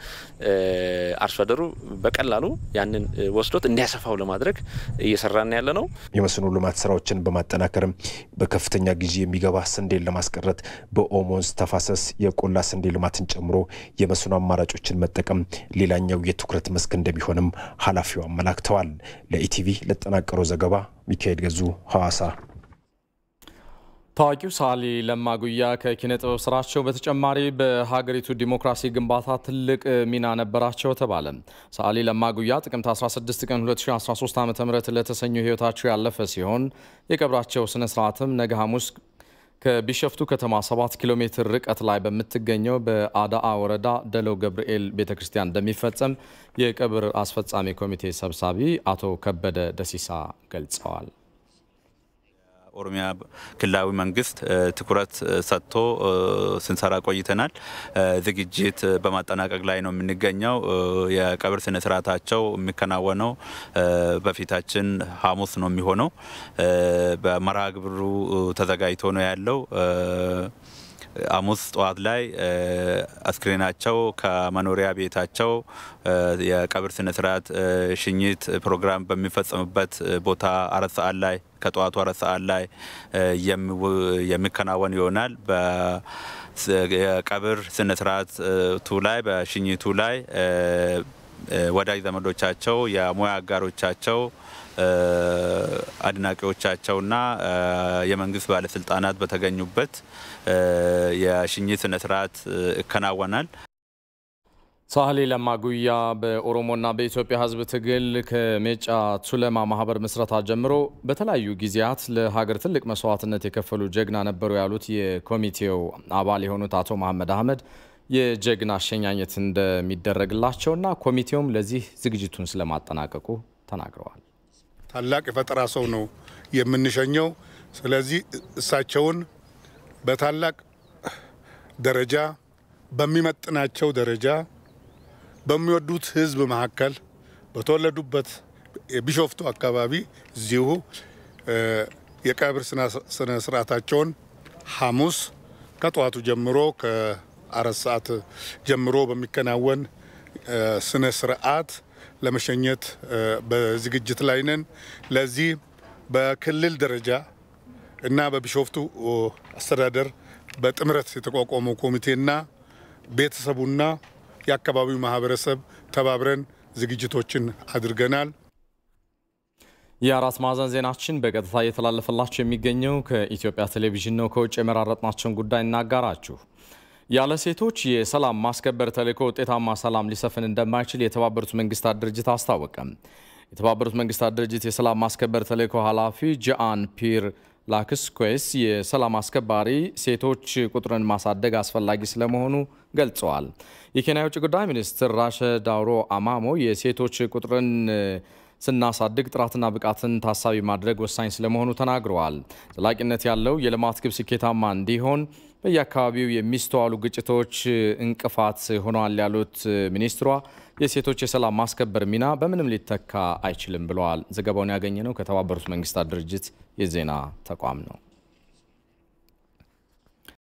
አርሶ አደሩ በቀላሉ ያንን ወስዶት እንዲያሰፋው ለማድረግ እየሰራን ያለ ነው። የመስኖ ልማት ስራዎችን በማጠናከርም በከፍተኛ ጊዜ የሚገባ ስንዴን ለማስቀረት በኦሞ ወንዝ ተፋሰስ የቆላ ስንዴ ልማትን ጨምሮ የመስኖ አማራጮችን መጠቀም ሌላኛው የትኩረት መስክ እንደሚሆንም ኃላፊው አመላክተዋል። ለኢቲቪ ለተጠናቀረው ዘገባ ሚካኤል ገዙ ሐዋሳ። ታዋቂው ሰዓሊ ለማ ጉያ ከኪነ ጥበብ ስራቸው በተጨማሪ በሀገሪቱ ዲሞክራሲ ግንባታ ትልቅ ሚና ነበራቸው ተባለ። ሰዓሊ ለማ ጉያ ጥቅምት 16 ቀን 2013 ዓ.ም ለተሰኙ ህይወታቸው ያለፈ ሲሆን የቀብራቸው ስነ ስርዓትም ነገ ሐሙስ ከቢሸፍቱ ከተማ 7 ኪሎ ሜትር ርቀት ላይ በምትገኘው በአዳአ ወረዳ ደሎ ገብርኤል ቤተክርስቲያን እንደሚፈጸም የቀብር አስፈጻሚ ኮሚቴ ሰብሳቢ አቶ ከበደ ደሲሳ ገልጸዋል። ኦሮሚያ ክልላዊ መንግስት ትኩረት ሰጥቶ ስንሰራ ቆይተናል። ዝግጅት በማጠናቀቅ ላይ ነው የምንገኘው። የቀብር ስነ ስርዓታቸው የሚከናወነው በፊታችን ሐሙስ ነው የሚሆነው። በመርሃ ግብሩ ተዘጋጅቶ ነው ያለው። ሐሙስ ጠዋት ላይ አስክሬናቸው ከመኖሪያ ቤታቸው የቀብር ስነ ስርዓት ሽኝት ፕሮግራም በሚፈጸምበት ቦታ 4 ሰዓት ላይ ከጠዋቱ 4 ሰዓት ላይ የሚከናወን ይሆናል። የቀብር ስነ ስርዓቱ ላይ በሽኝቱ ላይ ወዳጅ ዘመዶቻቸው የሙያ አጋሮቻቸው አድናቂዎቻቸውና የመንግስት ባለስልጣናት በተገኙበት የሽኝት ስነ ስርዓት ይከናወናል። ሳህሌ ለማጉያ በኦሮሞና በኢትዮጵያ ህዝብ ትግል ከሜጫ ቱለማ ማህበር ምስረታ ጀምሮ በተለያዩ ጊዜያት ለሀገር ትልቅ መስዋዕትነት የከፈሉ ጀግና ነበሩ ያሉት የኮሚቴው አባል የሆኑት አቶ መሐመድ አህመድ የጀግና አሸኛኘት እንደሚደረግላቸውና ኮሚቴውም ለዚህ ዝግጅቱን ስለማጠናቀቁ ተናግረዋል። ታላቅ የፈጠራ ሰው ነው የምንሸኘው። ስለዚህ እሳቸውን በታላቅ ደረጃ በሚመጥናቸው ደረጃ በሚወዱት ህዝብ መካከል በተወለዱበት የቢሾፍቱ አካባቢ እዚሁ የቀብር ስነ ስርዓታቸውን ሐሙስ ከጧቱ ጀምሮ ከ4 ሰዓት ጀምሮ በሚከናወን ስነ ስርዓት ለመሸኘት በዝግጅት ላይ ነን። ለዚህ በክልል ደረጃ እና በቢሾፍቱ አስተዳደር በጥምረት የተቋቋመው ኮሚቴና ቤተሰቡና የአካባቢው ማህበረሰብ ተባብረን ዝግጅቶችን አድርገናል። የአራት ማዕዘን ዜናችን በቀጥታ እየተላለፈላችሁ የሚገኘው ከኢትዮጵያ ቴሌቪዥን ነው። ከውጭ የመራረጥናቸውን ጉዳይ እናጋራችሁ። ያለ ሴቶች የሰላም ማስከበር ተልዕኮ ውጤታማ ሰላም ሊሰፍን እንደማይችል የተባበሩት መንግስታት ድርጅት አስታወቀ። የተባበሩት መንግስታት ድርጅት የሰላም ማስከበር ተልዕኮ ኃላፊ ጃን ፒር ላክስኩዌስ የሰላም አስከባሪ ሴቶች ቁጥርን ማሳደግ አስፈላጊ ስለመሆኑ ገልጸዋል። የኬንያ ውጭ ጉዳይ ሚኒስትር ራሸድ አውሮ አማሞ የሴቶች ቁጥርን ስናሳድግ ጥራትና ብቃትን ታሳቢ ማድረግ ወሳኝ ስለመሆኑ ተናግረዋል። ዘላቂነት ያለው የልማት ግብ ስኬታማ እንዲሆን በየአካባቢው የሚስተዋሉ ግጭቶች እንቅፋት ሆነዋል ያሉት ሚኒስትሯ የሴቶች የሰላም ማስከበር ሚና በምንም ሊተካ አይችልም ብለዋል። ዘገባውን ያገኘነው ከተባበሩት መንግስታት ድርጅት የዜና ተቋም ነው።